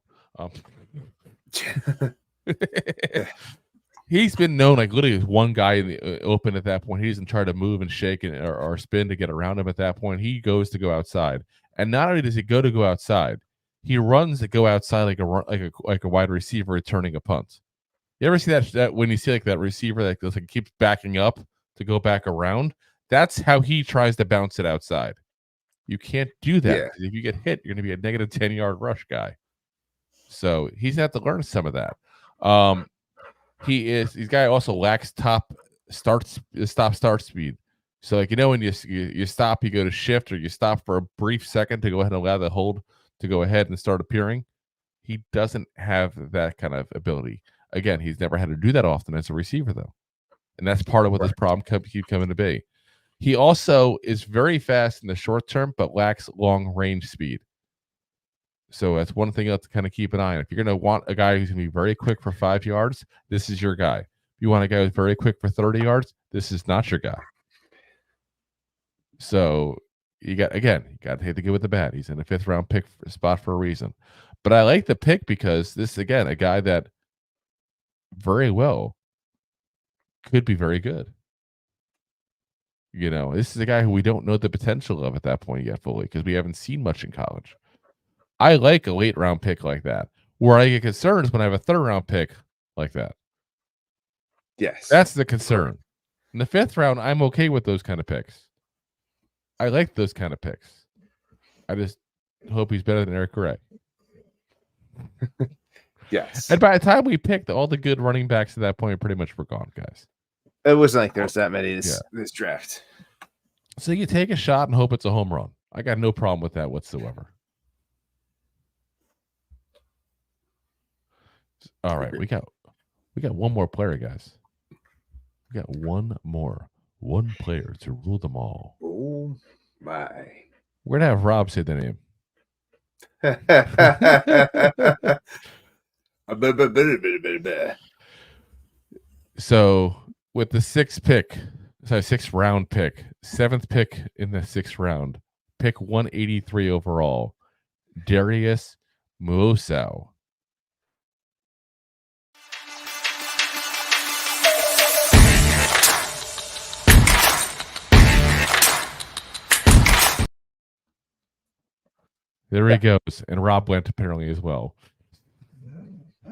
He's been known, like, literally as one guy in the open at that point. He doesn't try to move and shake or spin to get around him at that point. He goes to go outside, and not only does he go outside, he runs to go outside like a wide receiver returning a punt. You ever see that when you see like that receiver that goes, like, keeps backing up to go back around? That's how he tries to bounce it outside. You can't do that. Yeah. If you get hit, you're going to be a negative 10-yard rush guy. So he's had to learn some of that. This guy also lacks stop start speed. So, like, you know, when you stop, you go to shift, or you stop for a brief second to go ahead and allow the hold to go ahead and start appearing. He doesn't have that kind of ability. Again, he's never had to do that often as a receiver, though. And that's part of what this problem keep coming to be. He also is very fast in the short term, but lacks long range speed. So that's one thing you have to kind of keep an eye on. If you're going to want a guy who's going to be very quick for 5 yards, this is your guy. If you want a guy who's very quick for 30 yards, this is not your guy. So you got to take the good with the bad. He's in a 5th round pick spot for a reason. But I like the pick because this is, again, a guy that very well could be very good. You know, this is a guy who we don't know the potential of at that point yet fully, because we haven't seen much in college. I like a late round pick like that. Where I get concerned is when I have a 3rd round pick like that. Yes. That's the concern. In the 5th round, I'm okay with those kind of picks. I like those kind of picks. I just hope he's better than Eric Gray. Yes. And by the time we picked, all the good running backs at that point pretty much were gone, guys. It wasn't like there's that many this draft. So you take a shot and hope it's a home run. I got no problem with that whatsoever. All right, we got one more player, guys. We got one player to rule them all. Oh my. We're gonna have Rob say the name. So with the 6th round pick, 7th pick in the 6th round, pick 183 overall, Darius Muosau. There he goes. And Rob went apparently as well.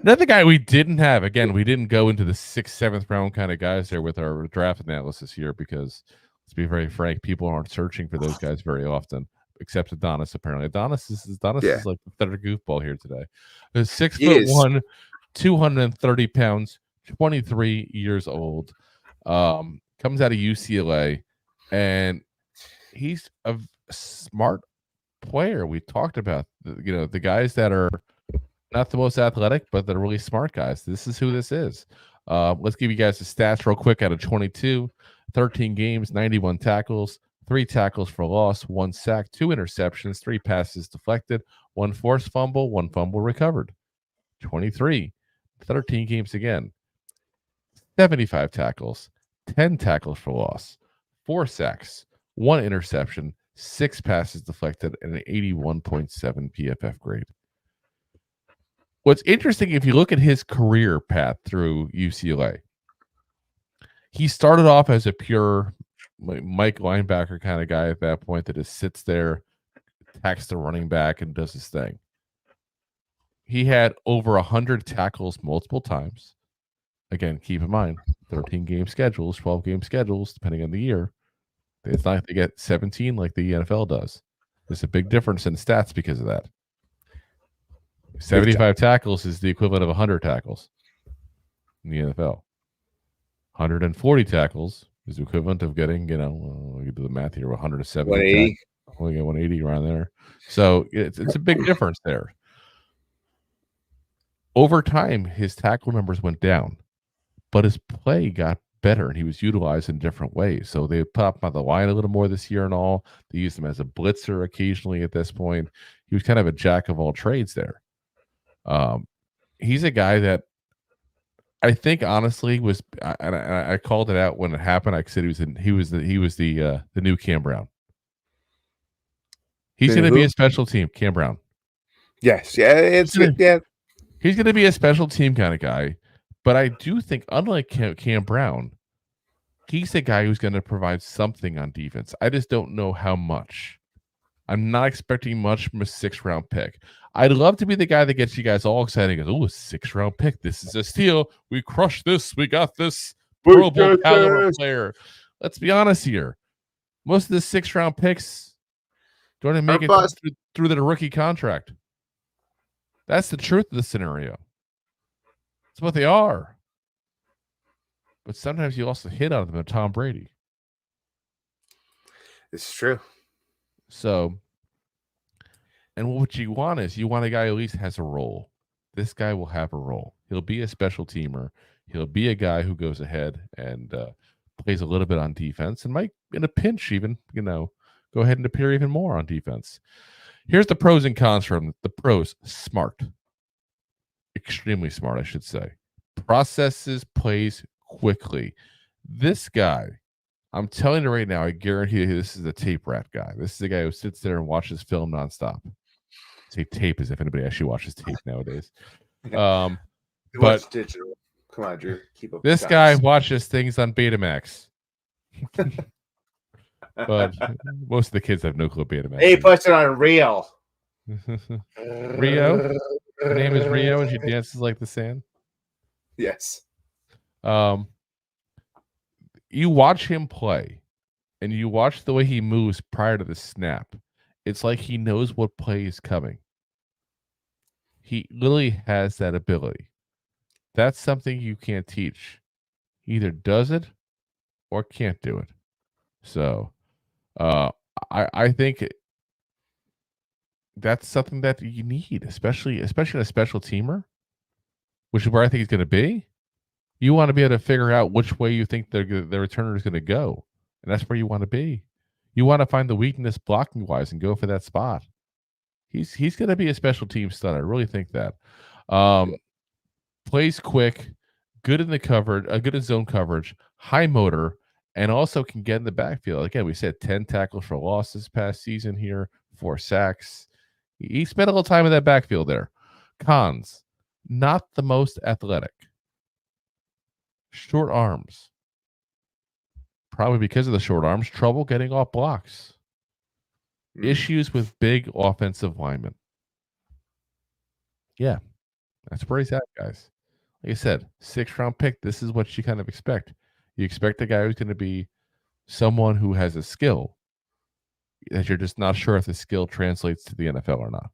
Another guy we didn't have. Again, we didn't go into the 6th, 7th round kind of guys there with our draft analysis here because, let's be very frank, people aren't searching for those guys very often, except Adonis apparently. Adonis is like the 3rd goofball here today. He's 6'1", 230 pounds, 23 years old. Comes out of UCLA, and he's a smart player. We talked about the guys that are not the most athletic, but they're really smart guys. This is who this is. Let's give you guys the stats real quick. Out of 22, 13 games, 91 tackles, 3 tackles for loss, 1 sack, 2 interceptions, 3 passes deflected, 1 forced fumble, 1 fumble recovered. 23, 13 games again. 75 tackles, 10 tackles for loss, 4 sacks, 1 interception, 6 passes deflected, and an 81.7 PFF grade. What's interesting, if you look at his career path through UCLA, he started off as a pure Mike linebacker kind of guy at that point that just sits there, attacks the running back, and does his thing. He had over 100 tackles multiple times. Again, keep in mind, 13-game schedules, 12-game schedules, depending on the year. It's not like they get 17 like the NFL does. There's a big difference in stats because of that. 75 tackles is the equivalent of 100 tackles in the NFL. 140 tackles is the equivalent of getting, you do the math here, 170. 180. Only get 180 around there. So it's a big difference there. Over time, his tackle numbers went down, but his play got better and he was utilized in different ways. So they put him on the line a little more this year and all. They used him as a blitzer occasionally at this point. He was kind of a jack of all trades there. He's a guy that I think honestly was, I called it out when it happened. I said he was the new Cam Brown. He's going to be a special team, Cam Brown. Yes, yeah, He's going to be a special team kind of guy, but I do think, unlike Cam Brown, he's the guy who's going to provide something on defense. I just don't know how much. I'm not expecting much from a 6th-round pick. I'd love to be the guy that gets you guys all excited. Goes, oh, a 6th-round pick. This is a steal. We crushed this. We got this Pro Bowl caliber player. Let's be honest here. Most of the 6th-round picks don't even make it through the rookie contract. That's the truth of the scenario. That's what they are. But sometimes you also hit on them at Tom Brady. It's true. So, and what you want is you want a guy who at least has a role. This guy will have a role. He'll be a special teamer. He'll be a guy who goes ahead and plays a little bit on defense and might, in a pinch, even, go ahead and appear even more on defense. Here's the pros and cons from the pros. Smart. Extremely smart, I should say. Processes plays quickly. This guy, I'm telling you right now, I guarantee you this is a tape rat guy. This is a guy who sits there and watches film nonstop. Say tape as if anybody actually watches tape nowadays. But watch digital. Come on, Drew. Keep up. This guy watches things on Betamax. But most of the kids have no clue Betamax. He puts it on Rio. Rio? Her name is Rio and she dances like the sand? Yes. You watch him play and you watch the way he moves prior to the snap. It's like he knows what play is coming. He literally has that ability. That's something you can't teach. He either does it or can't do it. So I think that's something that you need, especially in a special teamer, which is where I think he's going to be. You want to be able to figure out which way you think the returner is going to go, and that's where you want to be. You want to find the weakness blocking wise and go for that spot. He's going to be a special team stud. I really think that. Plays quick, good in the coverage, good in zone coverage, high motor, and also can get in the backfield. Again, we said 10 tackles for loss this past season here, 4 sacks. He spent a little time in that backfield there. Cons, not the most athletic. Short arms. Probably because of the short arms, trouble getting off blocks. Issues with big offensive linemen. Yeah, that's where he's at, guys. Like I said, 6th-round pick, this is what you kind of expect. You expect a guy who's going to be someone who has a skill that you're just not sure if the skill translates to the NFL or not.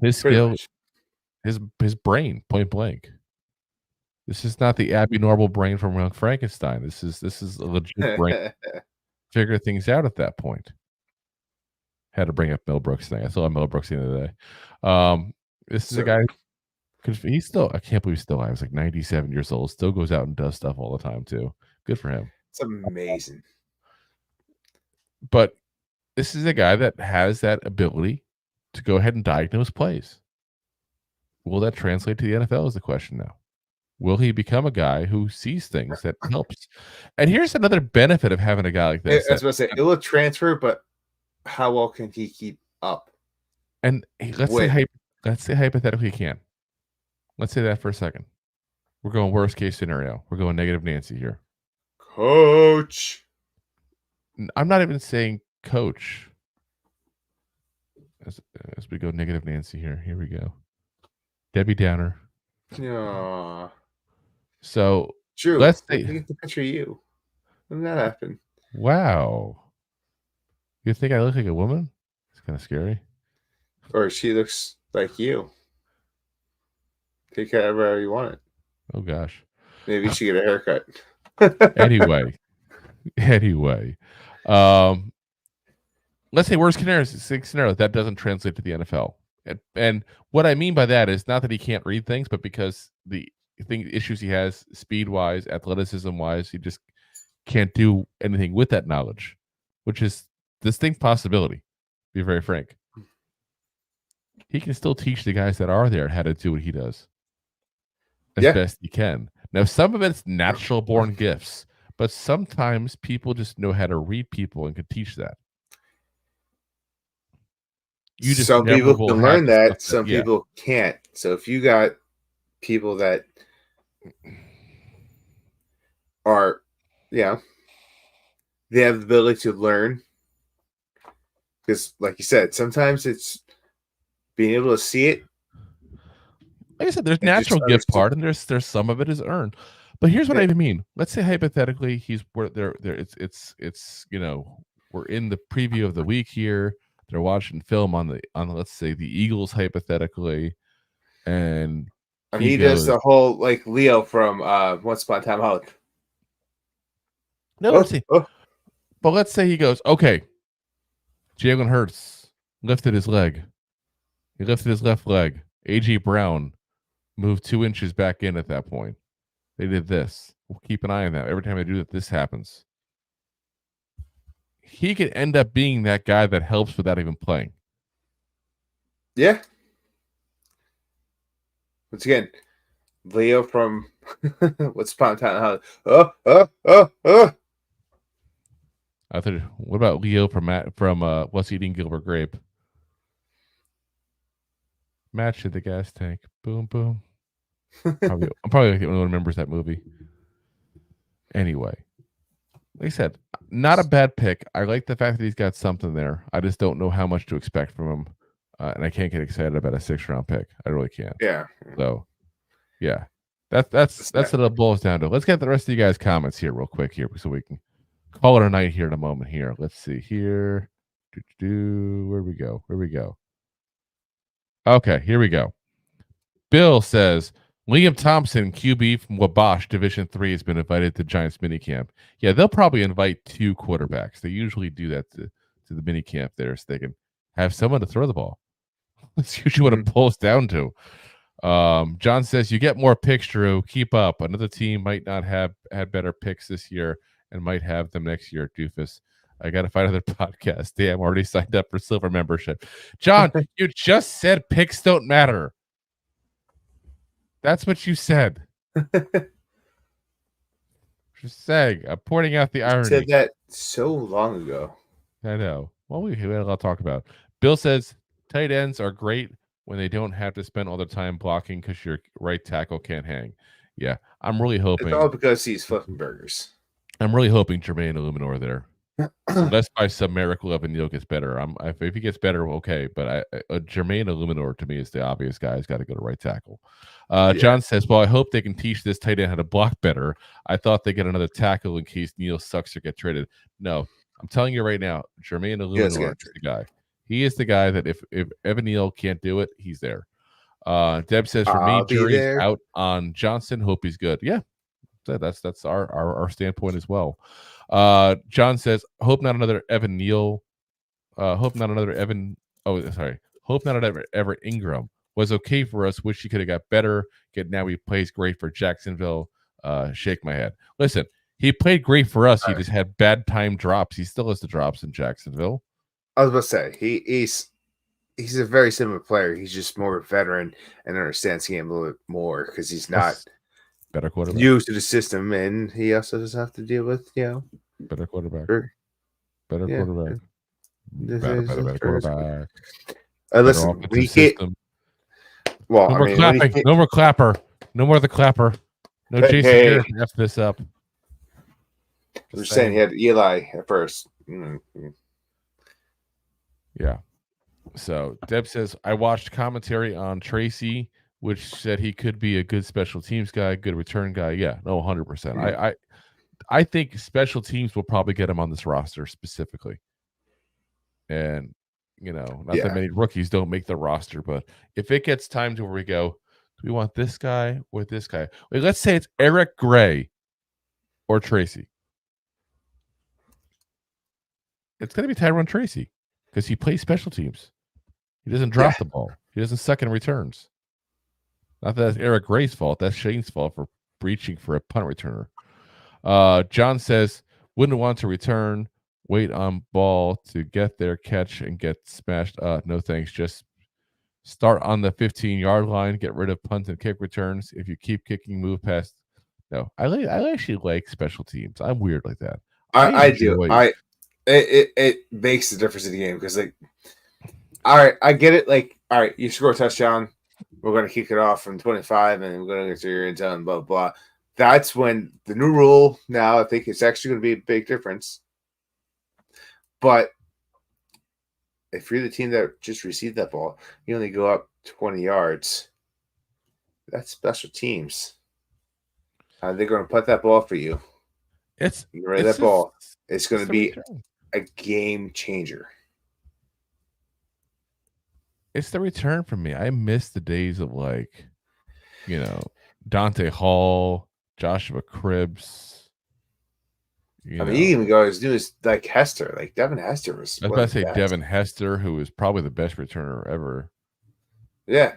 His skill, his brain, point blank. This is not the abnormal brain from Young Frankenstein. This is a legit brain. Figure things out at that point. Had to bring up Mel Brooks thing. I saw Mel Brooks the other day. This is a guy. He's still. I can't believe he's still alive. He's like 97 years old. Still goes out and does stuff all the time too. Good for him. It's amazing. But this is a guy that has that ability to go ahead and diagnose plays. Will that translate to the NFL is the question now. Will he become a guy who sees things that helps? And here's another benefit of having a guy like this. I was about to say, it will transfer, but how well can he keep up? And let's say hypothetically he can. Let's say that for a second. We're going worst case scenario. We're going negative Nancy here. Coach. I'm not even saying coach. As we go negative Nancy here. Here we go. Debbie Downer. Yeah. So True. let's I say get to picture you. When that happened. wow. You think I look like a woman? It's kind of scary. Or she looks like you. Take care of whatever you want it. Oh gosh. Maybe you should get a haircut. Anyway. Let's say worst scenario that doesn't translate to the NFL. And what I mean by that is not that he can't read things, but because the issues he has speed wise, athleticism wise, he just can't do anything with that knowledge, which is distinct possibility. To be very frank. He can still teach the guys that are there how to do what he does as best he can. Now, some of it's natural born gifts, but sometimes people just know how to read people and can teach that. Some people can learn that, some people can't. So if you got people that are, they have the ability to learn. Because, like you said, sometimes it's being able to see it. Like I said, there's natural gift part, and there's some of it is earned. But here's what I even mean. Let's say hypothetically, we're in the preview of the week here. They're watching film on let's say the Eagles hypothetically, and he does the whole like Leo from Once Upon a Time Hollywood. No, but let's say he goes, okay, Jalen Hurts lifted his leg. He lifted his left leg. A.J. Brown moved 2 inches back in at that point. They did this. We'll keep an eye on that. Every time they do that, this happens. He could end up being that guy that helps without even playing. Yeah. Once again, Leo from What's Upon a Time Hollywood. What about Leo from What's Eating Gilbert Grape? Match at the gas tank. Boom, boom. I'm probably the only one who remembers that movie. Anyway, like I said, not a bad pick. I like the fact that he's got something there. I just don't know how much to expect from him, and I can't get excited about a 6th-round pick. I really can't. Yeah. So, yeah, that's what it boils down to. Let's get the rest of you guys' comments here real quick here, so we can call it a night here in a moment. Here, let's see here. Where we go? Okay, here we go. Bill says Liam Thompson, QB from Wabash Division III, has been invited to Giants minicamp. Yeah, they'll probably invite 2 quarterbacks. They usually do that to the minicamp there, so they can have someone to throw the ball. That's usually what it boils down to. John says you get more picks, Drew. Keep up. Another team might not have had better picks this year and might have them next year. Doofus. I got to find another podcast. Damn, I'm already signed up for silver membership. John, you just said picks don't matter. That's what you said. Just saying. I'm pointing out the irony. You said that so long ago. I know. Well, we had a lot to talk about. Bill says tight ends are great when they don't have to spend all their time blocking because your right tackle can't hang. Yeah, I'm really hoping. It's all because he's flipping burgers. I'm really hoping Jermaine Illuminor there. Unless by some miracle Evan Neal gets better. If he gets better, okay. But Jermaine Illuminor to me is the obvious guy. He's got to go to right tackle. John says, well, I hope they can teach this tight end how to block better. I thought they get another tackle in case Neal sucks or get traded. No, I'm telling you right now, Jermaine Illuminor is the guy. He is the guy that if Evan Neal can't do it, he's there. Deb says, for me, jury's out on Johnson. Hope he's good. Yeah, that's our standpoint as well. John says, hope not another Evan Neal. Hope not another Everett Ingram. Was okay for us. Wish he could have got better. Now he plays great for Jacksonville. Shake my head. Listen, He played great for us. He just had bad time drops. He still has the drops in Jacksonville. I was about to say he's a very similar player. He's just more veteran and understands the game a little bit more because he's not better quarterback. used to the system, and he also doesn't have to deal with better quarterback. Better yeah. quarterback. Better quarterback. Listen, we get well. No more clapping. No more clapper. No more the clapper. No Jason Garrett to F this up. We're saying he had Eli at first. Mm-hmm. Yeah. So Deb says, I watched commentary on Tracy, which said he could be a good special teams guy, good return guy. Yeah, no, 100%. I think special teams will probably get him on this roster specifically. And, not that many rookies don't make the roster, but if it gets time to where we go, do we want this guy or this guy? Like, let's say it's Eric Gray or Tracy. It's going to be Tyron Tracy because he plays special teams. He doesn't drop the ball. He doesn't suck in returns. Not that that's Eric Gray's fault. That's Shane's fault for breaching for a punt returner. John says, wouldn't want to return, wait on ball to get there, catch, and get smashed. No thanks. Just start on the 15-yard line, get rid of punt and kick returns. If you keep kicking, move past. No, I actually like special teams. I'm weird like that. I do. It makes the difference in the game because, like, all right, I get it. Like, all right, you score a touchdown, we're going to kick it off from 25, and we're going to get to your end zone, blah, blah. That's when the new rule now, I think it's actually going to be a big difference. But if you're the team that just received that ball, you only go up 20 yards. That's special teams. They're going to put that ball for you. You ready that ball? It's going to be a game changer. It's the return for me. I miss the days of Dante Hall, Joshua Cribbs. You even go as new as like Hester. Like Devin Hester was. I was about to say Devin Hester, who was probably the best returner ever. Yeah.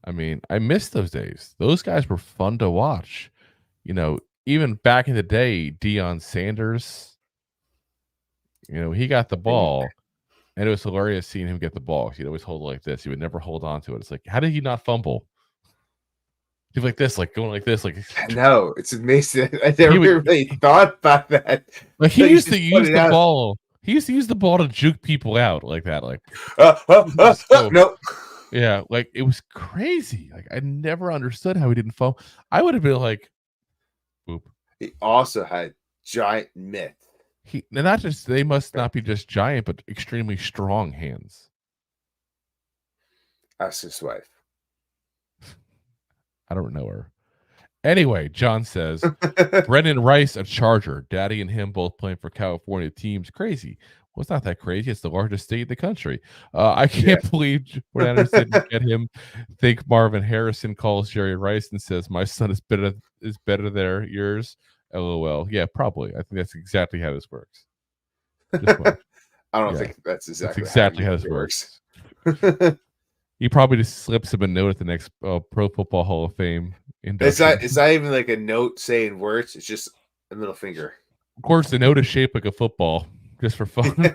I miss those days. Those guys were fun to watch. Even back in the day, Deion Sanders, he got the ball. And it was hilarious seeing him get the ball. He'd always hold it like this. He would never hold on to it. It's like, how did he not fumble? He's like this, like going like this. Like, no, it's amazing. I never really thought about that. Like he used to use the ball. He used to use the ball to juke people out like that. Like, no. Yeah, like it was crazy. Like I never understood how he didn't fumble. I would have been like, boop. He also had giant mitts. They must not be just giant, but extremely strong hands. Ask his wife. I don't know her. Anyway, John says, Brendan Rice, a Charger. Daddy and him both playing for California teams. Crazy. Well, it's not that crazy. It's the largest state in the country. I can't believe Jordan Anderson didn't get him. Think Marvin Harrison calls Jerry Rice and says, my son is better there. Yours. LOL. Yeah, probably. I think that's exactly how this works. I don't think that's exactly how this works. He probably just slips him a note at the next Pro Football Hall of Fame induction. It's not even like a note saying words. It's just a middle finger. Of course, the note is shaped like a football, just for fun.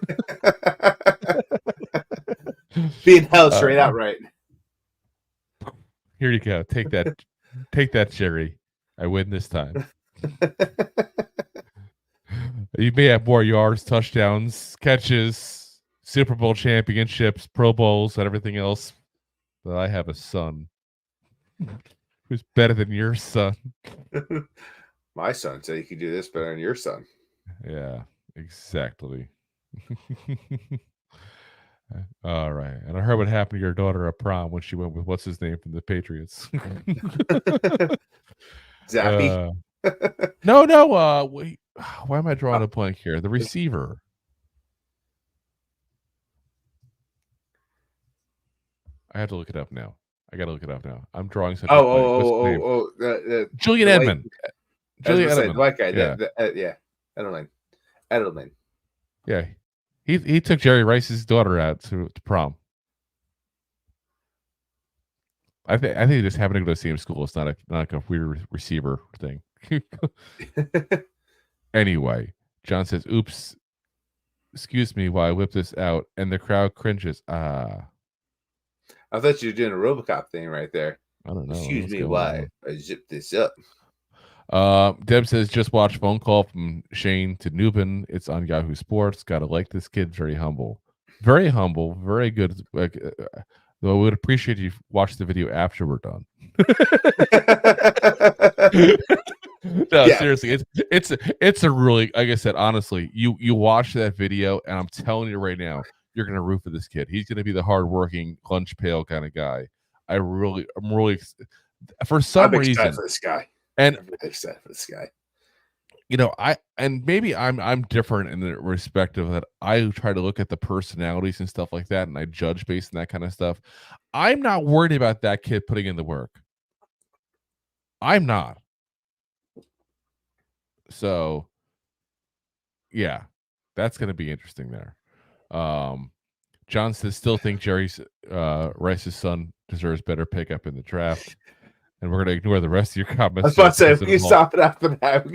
Being held straight out right. Here you go. Take that, Jerry. I win this time. You may have more yards, touchdowns, catches, Super Bowl championships, Pro Bowls, and everything else, but I have a son who's better than your son. My son said you could do this better than your son. Yeah, exactly. All right. And I heard what happened to your daughter at prom when she went with what's his name from the Patriots. Zappy. No. Wait, why am I drawing a blank here? The receiver. I have to look it up now. I gotta look it up now. I'm drawing such. Julian Edelman. Julian Edelman. The white guy. Yeah. Edelman. Yeah, he took Jerry Rice's daughter out to prom. I think they just happened to go to the same school. It's not like a weird receiver thing. Anyway, John says, "Oops, excuse me while I whip this out," and the crowd cringes. I thought you were doing a RoboCop thing right there. I don't know. Excuse me, why I zip this up? Deb says, "Just watch phone call from Shane to Nubin. It's on Yahoo Sports. Gotta like this kid. Very humble, very good. Though I would appreciate if you watch the video after we're done." No, yeah. Seriously, it's a really, like I said, honestly, you watch that video, and I'm telling you right now, you're gonna root for this kid. He's gonna be the hardworking lunch pail kind of guy. I'm really for some reason for this guy. And I'm really excited for this guy. You know, maybe I'm different in the respect of that. I try to look at the personalities and stuff like that, and I judge based on that kind of stuff. I'm not worried about that kid putting in the work. I'm not. So, yeah, that's going to be interesting there. John says, still think Rice's son deserves better pickup in the draft. And we're going to ignore the rest of your comments. I was about to say, we can stop it after that.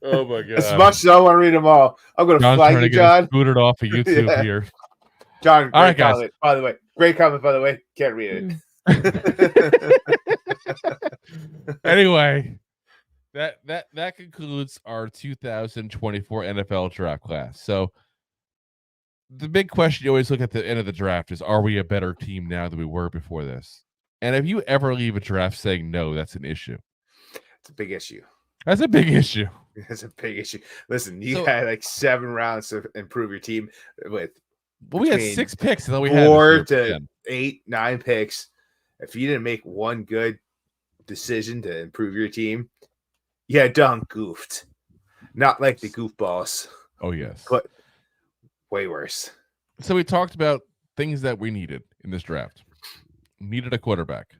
Oh, my God. As much as I want to read them all, I'm going to flag you, John. Booted off of YouTube here. John, all right, comment, guys. By the way. Great comment, by the way. Can't read it. Anyway, that concludes our 2024 NFL draft class. So, the big question you always look at the end of the draft is, are we a better team now than we were before this? And if you ever leave a draft saying no, that's an issue. It's a big issue. That's a big issue. It's a big issue. Listen, you had like 7 rounds to improve your team with. Well, we had 6 picks, and then we 4 to 8, 9 picks. If you didn't make one good decision to improve your team, yeah, done goofed. Not like the goofballs. Oh, yes. But way worse. So we talked about things that we needed in this draft. Needed a quarterback.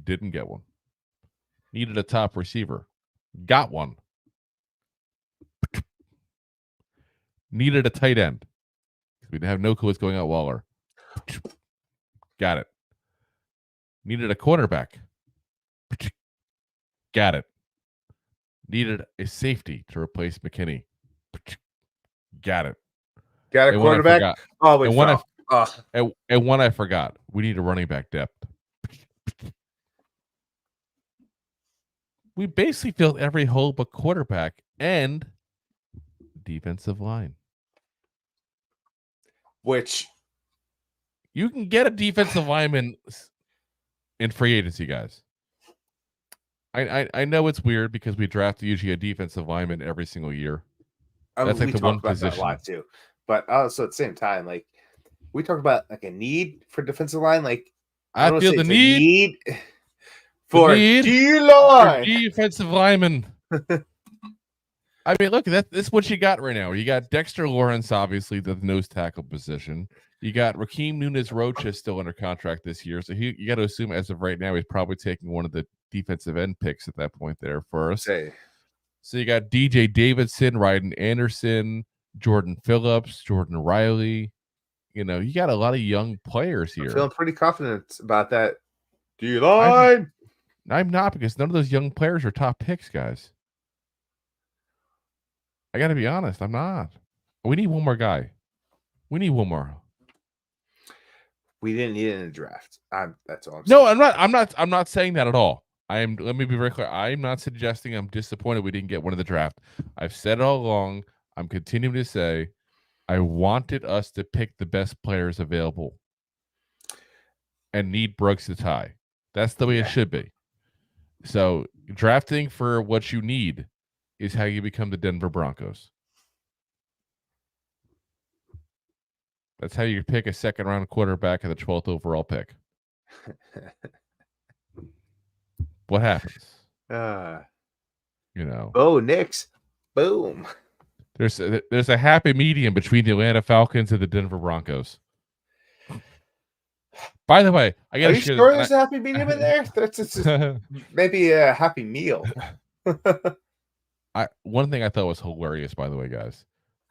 Didn't get one. Needed a top receiver. Got one. Needed a tight end. We didn't have no clue what's going on Waller. Got it. Needed a cornerback. Got it. Needed a safety to replace McKinney. Got it. Got a quarterback? Oh, wait. And one I forgot. We need a running back depth. We basically filled every hole but quarterback and defensive line. Which you can get a defensive lineman in free agency, guys. I know it's weird because we draft usually a defensive lineman every single year. That's like the one position. That a lot too. But also at the same time, like we talk about like a need for defensive line. Like I feel the need for D-line, defensive lineman. I mean, look, that's what you got right now. You got Dexter Lawrence, obviously, the nose tackle position. You got Raheem Nunez-Rocha still under contract this year, so you got to assume as of right now he's probably taking one of the defensive end picks at that point there first. Say. So you got DJ Davidson, Ryden Anderson, Jordan Phillips, Jordan Riley. You know, you got a lot of young players here. I'm feeling pretty confident about that D-line. I'm not, because none of those young players are top picks, guys. I got to be honest. I'm not. We need one more guy. We need one more. We didn't need it in the draft. That's all I'm saying. No, I'm not saying that at all. Let me be very clear. I'm not suggesting I'm disappointed we didn't get one in the draft. I've said it all along. I'm continuing to say I wanted us to pick the best players available and need Brooks to tie. That's the way it should be. So drafting for what you need is how you become the Denver Broncos. That's how you pick a second-round quarterback and the 12th overall pick. What happens? Oh, Knicks. Boom. There's a happy medium between the Atlanta Falcons and the Denver Broncos. By the way, I got to share. Sure there's a happy medium in there? That's maybe a happy meal. One thing I thought was hilarious, by the way, guys.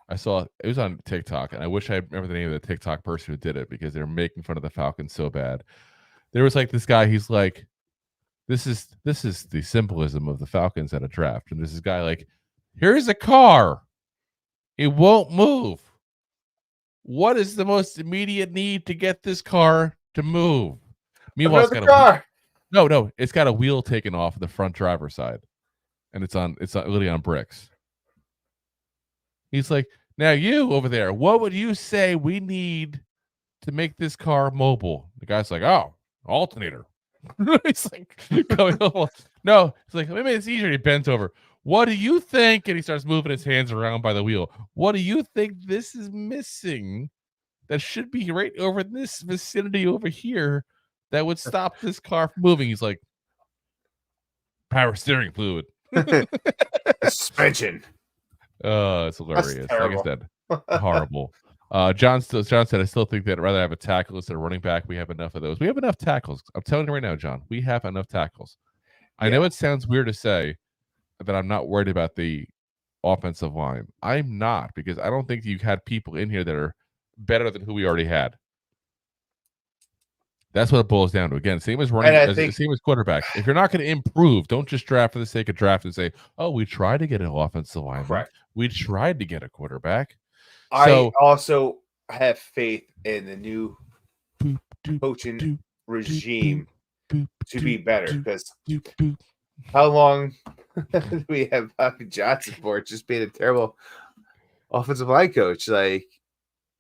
I saw it was on TikTok, and I wish I remember the name of the TikTok person who did it because they were making fun of the Falcons so bad. There was like this guy. He's like, This is the symbolism of the Falcons at a draft. And this is guy like, here's a car. It won't move. What is the most immediate need to get this car to move? Meanwhile, Another car. No, it's got a wheel taken off the front driver's side, and it's literally on bricks. He's like, now you over there, what would you say we need to make this car mobile? The guy's like, oh, alternator. He's like, going, oh, no, it's like, maybe it's easier. He bends over. What do you think? And he starts moving his hands around by the wheel. What do you think this is missing that should be right over in this vicinity over here that would stop this car from moving? He's like, power steering fluid. Suspension. It's hilarious. Like I said, horrible. John said, I still think that I'd rather have a tackle instead of running back. We have enough of those. We have enough tackles. I'm telling you right now, John, we have enough tackles. I know it sounds weird to say that I'm not worried about the offensive line. I'm not, because I don't think you've had people in here that are better than who we already had. That's what it boils down to. Again, same as same as quarterback. If you're not going to improve, don't just draft for the sake of draft and say, "Oh, we tried to get an offensive lineman. Correct. We tried to get a quarterback." I also have faith in the new coaching regime to be better, because how long do we have Bobby Johnson for just being a terrible offensive line coach? Like,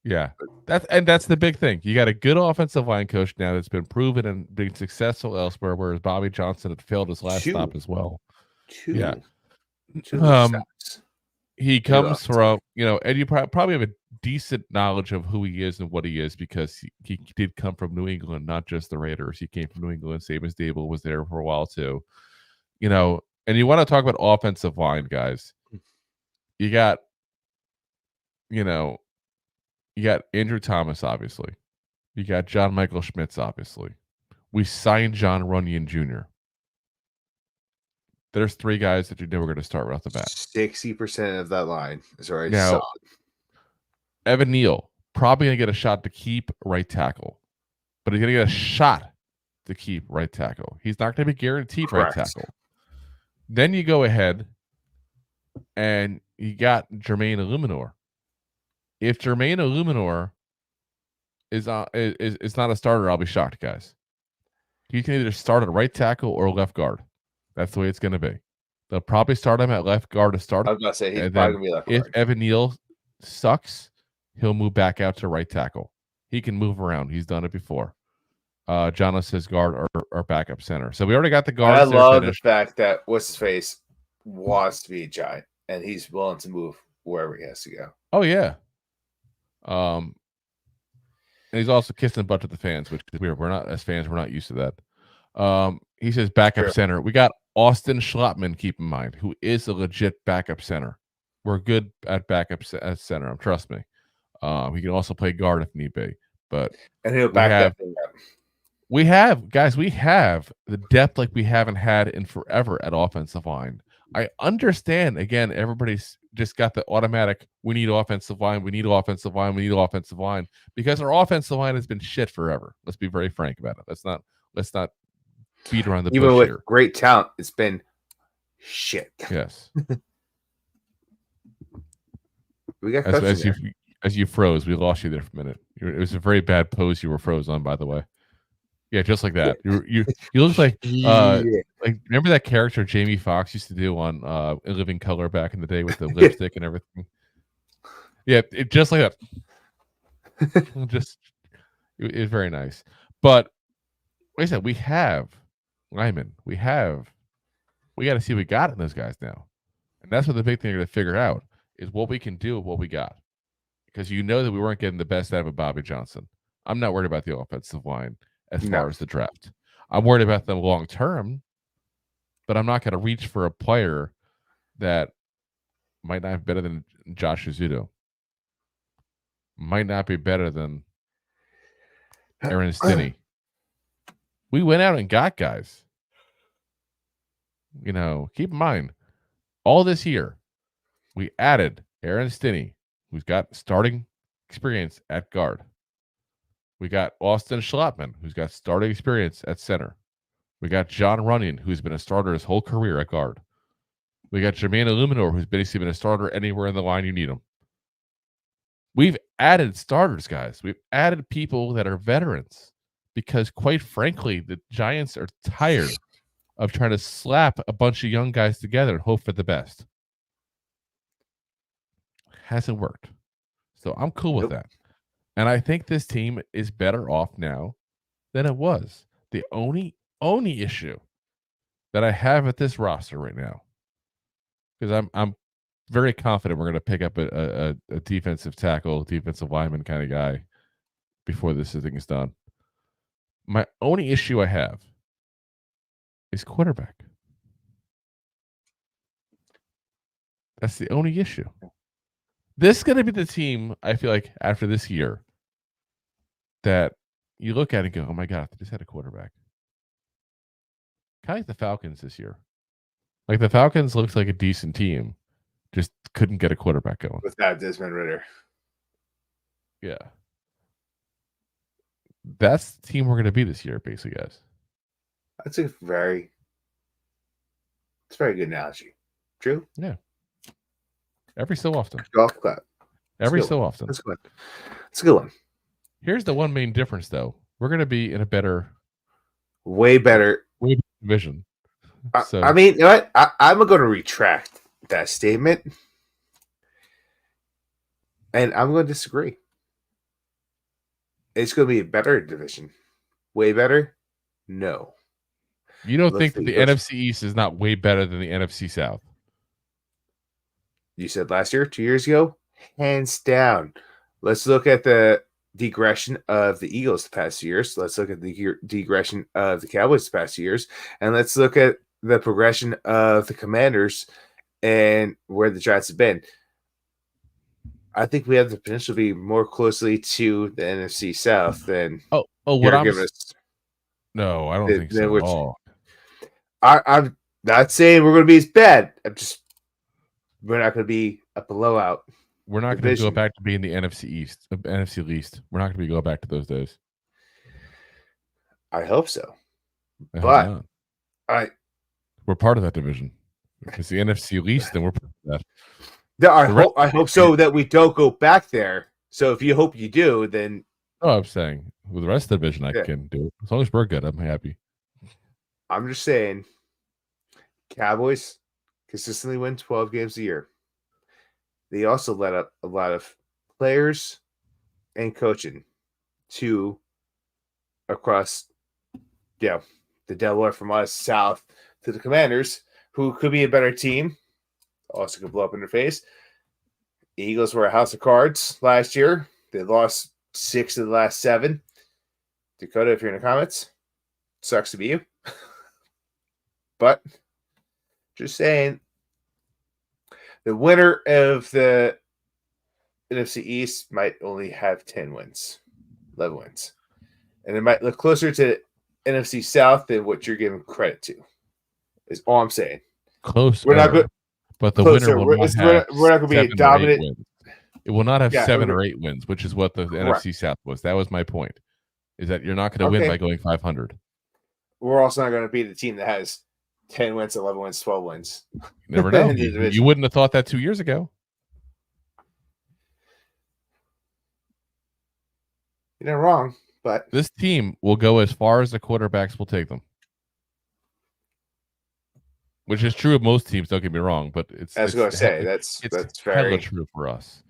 yeah, that's the big thing. You got a good offensive line coach now that's been proven and been successful elsewhere, whereas Bobby Johnson had failed his last stop as well. Two stops. He comes from, and you probably have a decent knowledge of who he is and what he is, because he did come from New England, not just the Raiders. He came from New England, same as Dable was there for a while too. And you want to talk about offensive line, guys. You got Andrew Thomas, obviously. You got John Michael Schmitz, obviously. We signed John Runyon Jr. There's three guys that you know we're going to start right off the bat. 60% of that line is already now, solid. Evan Neal, probably going to get a shot to keep right tackle, but he's going to get a shot to keep right tackle. He's not going to be guaranteed right tackle. Then you go ahead and you got Jermaine Illuminor. If Jermaine Illuminor is not a starter, I'll be shocked, guys. He can either start at right tackle or left guard. That's the way it's going to be. They'll probably start him at left guard to start. I was going to say, he's probably going to be left guard. If Evan Neal sucks, he'll move back out to right tackle. He can move around. He's done it before. John says guard or backup center. So we already got the guard. I love the fact that what's his face wants to be a Giant, and he's willing to move wherever he has to go. Oh yeah. And he's also kissing butt to the fans, which is weird. We're not, as fans, we're not used to that. He says backup center. We got Austin Schlottman, keep in mind, who is a legit backup center. We're good at backup at center. Trust me. He can also play guard if need be. And he'll back that thing up. We have the depth like we haven't had in forever at offensive line. I understand, again, everybody's just got the automatic, we need offensive line, because our offensive line has been shit forever. Let's be very frank about it. Let's not beat around the bush. Even with here. Great talent, it's been shit. Yes. We got as you froze, we lost you there for a minute. It was a very bad pose you were froze on, by the way. Yeah, just like that. You look like like, remember that character Jamie Foxx used to do on In Living Color back in the day with the lipstick and everything? Yeah, just like that. It's very nice. But like I said, we have Lyman. We got to see what we got in those guys now. And that's what the big thing you're going to figure out is what we can do with what we got. Because you know that we weren't getting the best out of Bobby Johnson. I'm not worried about the offensive line as far as the draft. I'm worried about them long term, but I'm not going to reach for a player that might not be better than Josh Azuto. Might not be better than Aaron Stinney. We went out and got guys. Keep in mind, all this year, we added Aaron Stinney, who's got starting experience at guard. We got Austin Schlottman, who's got starting experience at center. We got John Runyon, who's been a starter his whole career at guard. We got Jermaine Illuminor, who's basically been a starter anywhere in the line you need him. We've added starters, guys. We've added people that are veterans because, quite frankly, the Giants are tired of trying to slap a bunch of young guys together and hope for the best. Hasn't worked. So I'm cool with that. And I think this team is better off now than it was. The only issue that I have at this roster right now, because I'm very confident we're going to pick up a defensive tackle, defensive lineman kind of guy before this thing is done. My only issue I have is quarterback. That's the only issue. This is going to be the team, I feel like, after this year that you look at and go, oh my God, they just had a quarterback. Kind of like the Falcons this year. Like the Falcons looks like a decent team, just couldn't get a quarterback going. Without Desmond Ridder. Yeah. That's the team we're going to be this year, basically, guys. That's a very good analogy. True? Yeah. Every so often. Golf clap. Every so often. That's good. It's a good one. Here's the one main difference, though. We're going to be in a way better division. I mean, you know what? I'm going to retract that statement, and I'm going to disagree. It's going to be a better division. Way better? No. You don't think that the NFC East is not way better than the NFC South? You said last year, 2 years ago? Hands down. Let's look at the digression of the Eagles the past years. Let's look at the digression of the Cowboys the past years. And let's look at the progression of the Commanders and where the Giants have been. I think we have the potential to be more closely to the NFC South than what I'm giving us. No, I don't think so at all. I'm not saying we're going to be as bad. We're not going to be a blowout. We're not going to go back to being the NFC East, NFC least. We're not going to be going back to those days. I hope so. But we're part of that division. If it's the NFC least, then we're part of that. I hope so that we don't go back there. So if you hope you do, then I'm saying with the rest of the division, I can do it. As long as we're good, I'm happy. I'm just saying, Cowboys consistently win 12 games a year. They also let up a lot of players and coaching to across, the Delaware from us south to the Commanders, who could be a better team. Also could blow up in their face. The Eagles were a house of cards last year. They lost 6 of the last 7. Dakota, if you're in the comments, sucks to be you. But just saying, the winner of the NFC East might only have 10 wins, 11 wins. And it might look closer to NFC South than what you're giving credit to, is all I'm saying. Close. We're not good. But the winner will not have we're not going to be a dominant. It will not have 7 or 8 wins, which is what the NFC South was. That was my point, is that you're not going to win by going 500. We're also not going to be the team that has 10 wins, 11 wins, 12 wins. You never know. You wouldn't have thought that 2 years ago. You're not wrong, but this team will go as far as the quarterbacks will take them. Which is true of most teams, don't get me wrong, but it's I was going to say that's very true for us.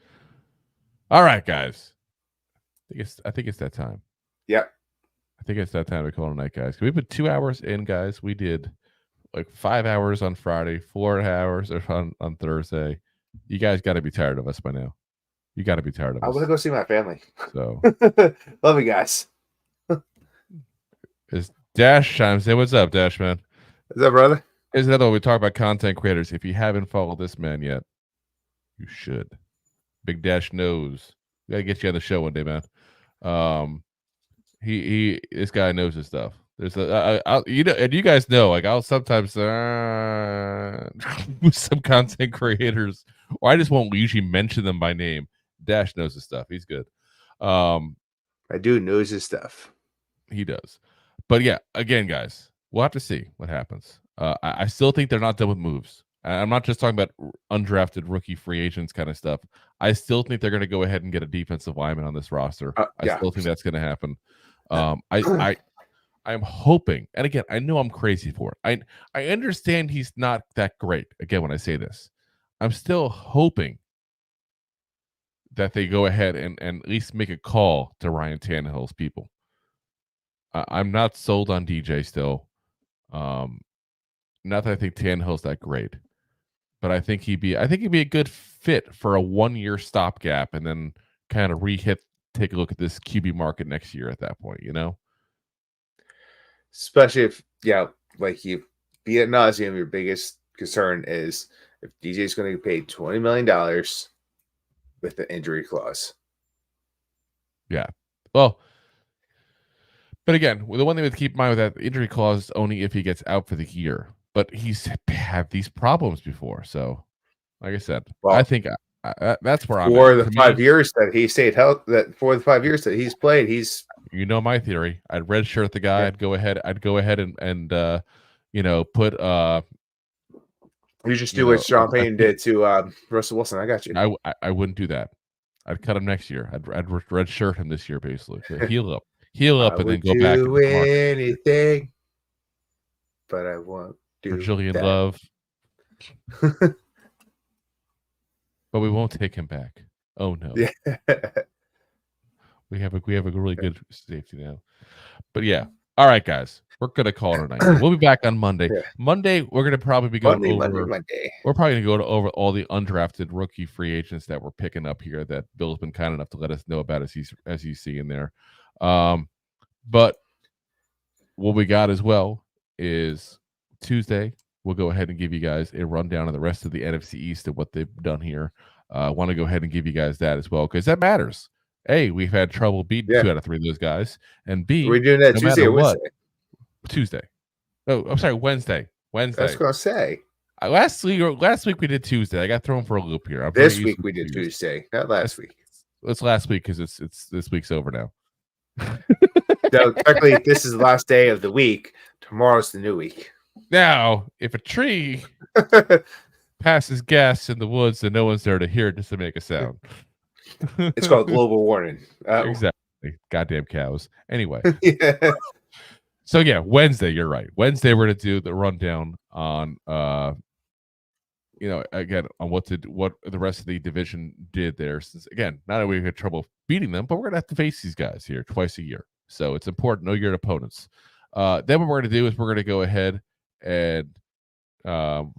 All right, guys. I think it's that time. Yep. I think it's that time to call it a night, guys. We put 2 hours in, guys. We did like 5 hours on Friday, 4 hours on Thursday. You guys got to be tired of us by now. You got to be tired of us. I want to go see my family. So love you guys. It's Dash time. Say what's up, Dash man. What's up, brother? Here's another one. We talk about content creators. If you haven't followed this man yet, you should. Big Dash knows. We gotta get you on the show one day, man. This guy knows his stuff. There's and you guys know, like I'll sometimes with some content creators, or I just won't usually mention them by name. Dash knows his stuff. He's good. I do knows his stuff. He does. But yeah, again, guys, we'll have to see what happens. I still think they're not done with moves. I'm not just talking about undrafted rookie free agents kind of stuff. I still think they're going to go ahead and get a defensive lineman on this roster. I still think that's going to happen. I'm hoping, and again, I know I'm crazy for it. I understand he's not that great. Again, when I say this, I'm still hoping that they go ahead and at least make a call to Ryan Tannehill's people. I'm not sold on DJ still. Not that I think Tannehill's that great, but I think he'd be a good fit for a 1-year stopgap, and then kind of take a look at this QB market next year at that point, you know? Especially if, like you be ad nauseum, your biggest concern is if DJ's going to get paid $20 million with the injury clause. Yeah. Well, but again, the one thing to keep in mind with that injury clause is only if he gets out for the year. But he's had these problems before. So, like I said, I think that's where I'm at. For the 5 years that he stayed healthy, for the 5 years that he's played, you know my theory. I'd redshirt the guy. Yeah. I'd go ahead and put you just do what Sean Payton did to Russell Wilson. I got you. I wouldn't do that. I'd cut him next year. I'd redshirt him this year, basically. So heal up, and then go back. Do anything, but I won't do for Julian that. Love. But we won't take him back. Oh no. Yeah. We have a really good safety now. But yeah. All right, guys. We're gonna call it a night. We'll be back on Monday. Yeah. Monday, we're gonna probably be going over. Monday. We're probably gonna go over all the undrafted rookie free agents that we're picking up here that Bill's been kind enough to let us know about as you see in there. But what we got as well is Tuesday. We'll go ahead and give you guys a rundown of the rest of the NFC East and what they've done here. I want to go ahead and give you guys that as well because that matters. A, we've had trouble beating 2 out of 3 of those guys, and B, we're doing that Tuesday or Wednesday. Tuesday. Oh, I'm sorry, Wednesday. I was gonna say last week we did Tuesday. I got thrown for a loop here. This week we did Tuesday, not last week. It's last week because it's this week's over now. No, technically, this is the last day of the week. Tomorrow's the new week. Now, if a tree passes gas in the woods, then no one's there to hear it just to make a sound. It's called global warning. Exactly. Goddamn cows. Anyway. Yeah. So yeah, Wednesday, you're right. Wednesday, we're going to do the rundown on, again, on what the rest of the division did there. Since, again, not that we had trouble beating them, but we're going to have to face these guys here twice a year. So it's important to know your opponents. Then what we're going to do is we're going to go ahead and end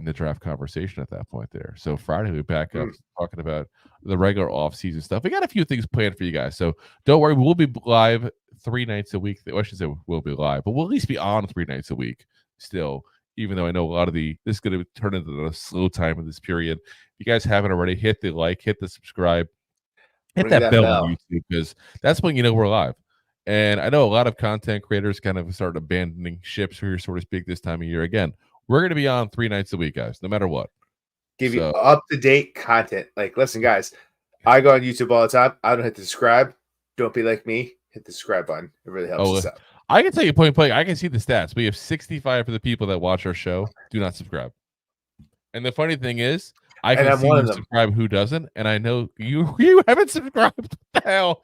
the draft conversation at that point there. So Friday, we'll be back up talking about the regular off-season stuff. We got a few things planned for you guys. So don't worry, we'll be live 3 nights a week. I should say we'll be live, but we'll at least be on 3 nights a week still, even though I know a lot of this is going to turn into a slow time in this period. If you guys haven't already, hit the like, hit the subscribe, hit that bell on YouTube, because that's when you know we're live. And I know a lot of content creators kind of start abandoning ships here, so to speak, this time of year. Again, we're going to be on 3 nights a week, guys, no matter what. Give you up-to-date content. Like, listen, guys, I go on YouTube all the time. I don't hit the subscribe. Don't be like me. Hit the subscribe button. It really helps us out. I can tell you point blank, I can see the stats. We have 65 of the people that watch our show do not subscribe. And the funny thing is, I can see who subscribe who doesn't, and I know you haven't subscribed. What the hell?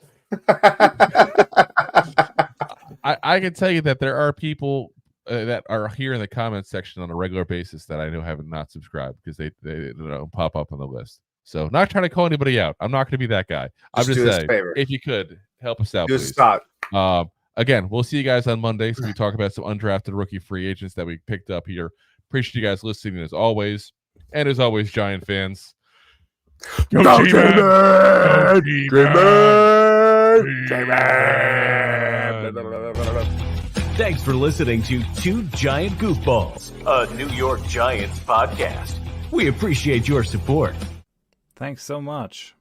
I can tell you that there are people that are here in the comments section on a regular basis that I know have not subscribed because they don't pop up on the list. So not trying to call anybody out. I'm not going to be that guy. I'm just saying, if you could help us out, please. Stop. Again, we'll see you guys on Monday. So we talk about some undrafted rookie free agents that we picked up here. Appreciate you guys listening as always. And as always, Giant fans, go Thanks for listening to Two Giant Goofballs, a New York Giants podcast. We appreciate your support. Thanks so much.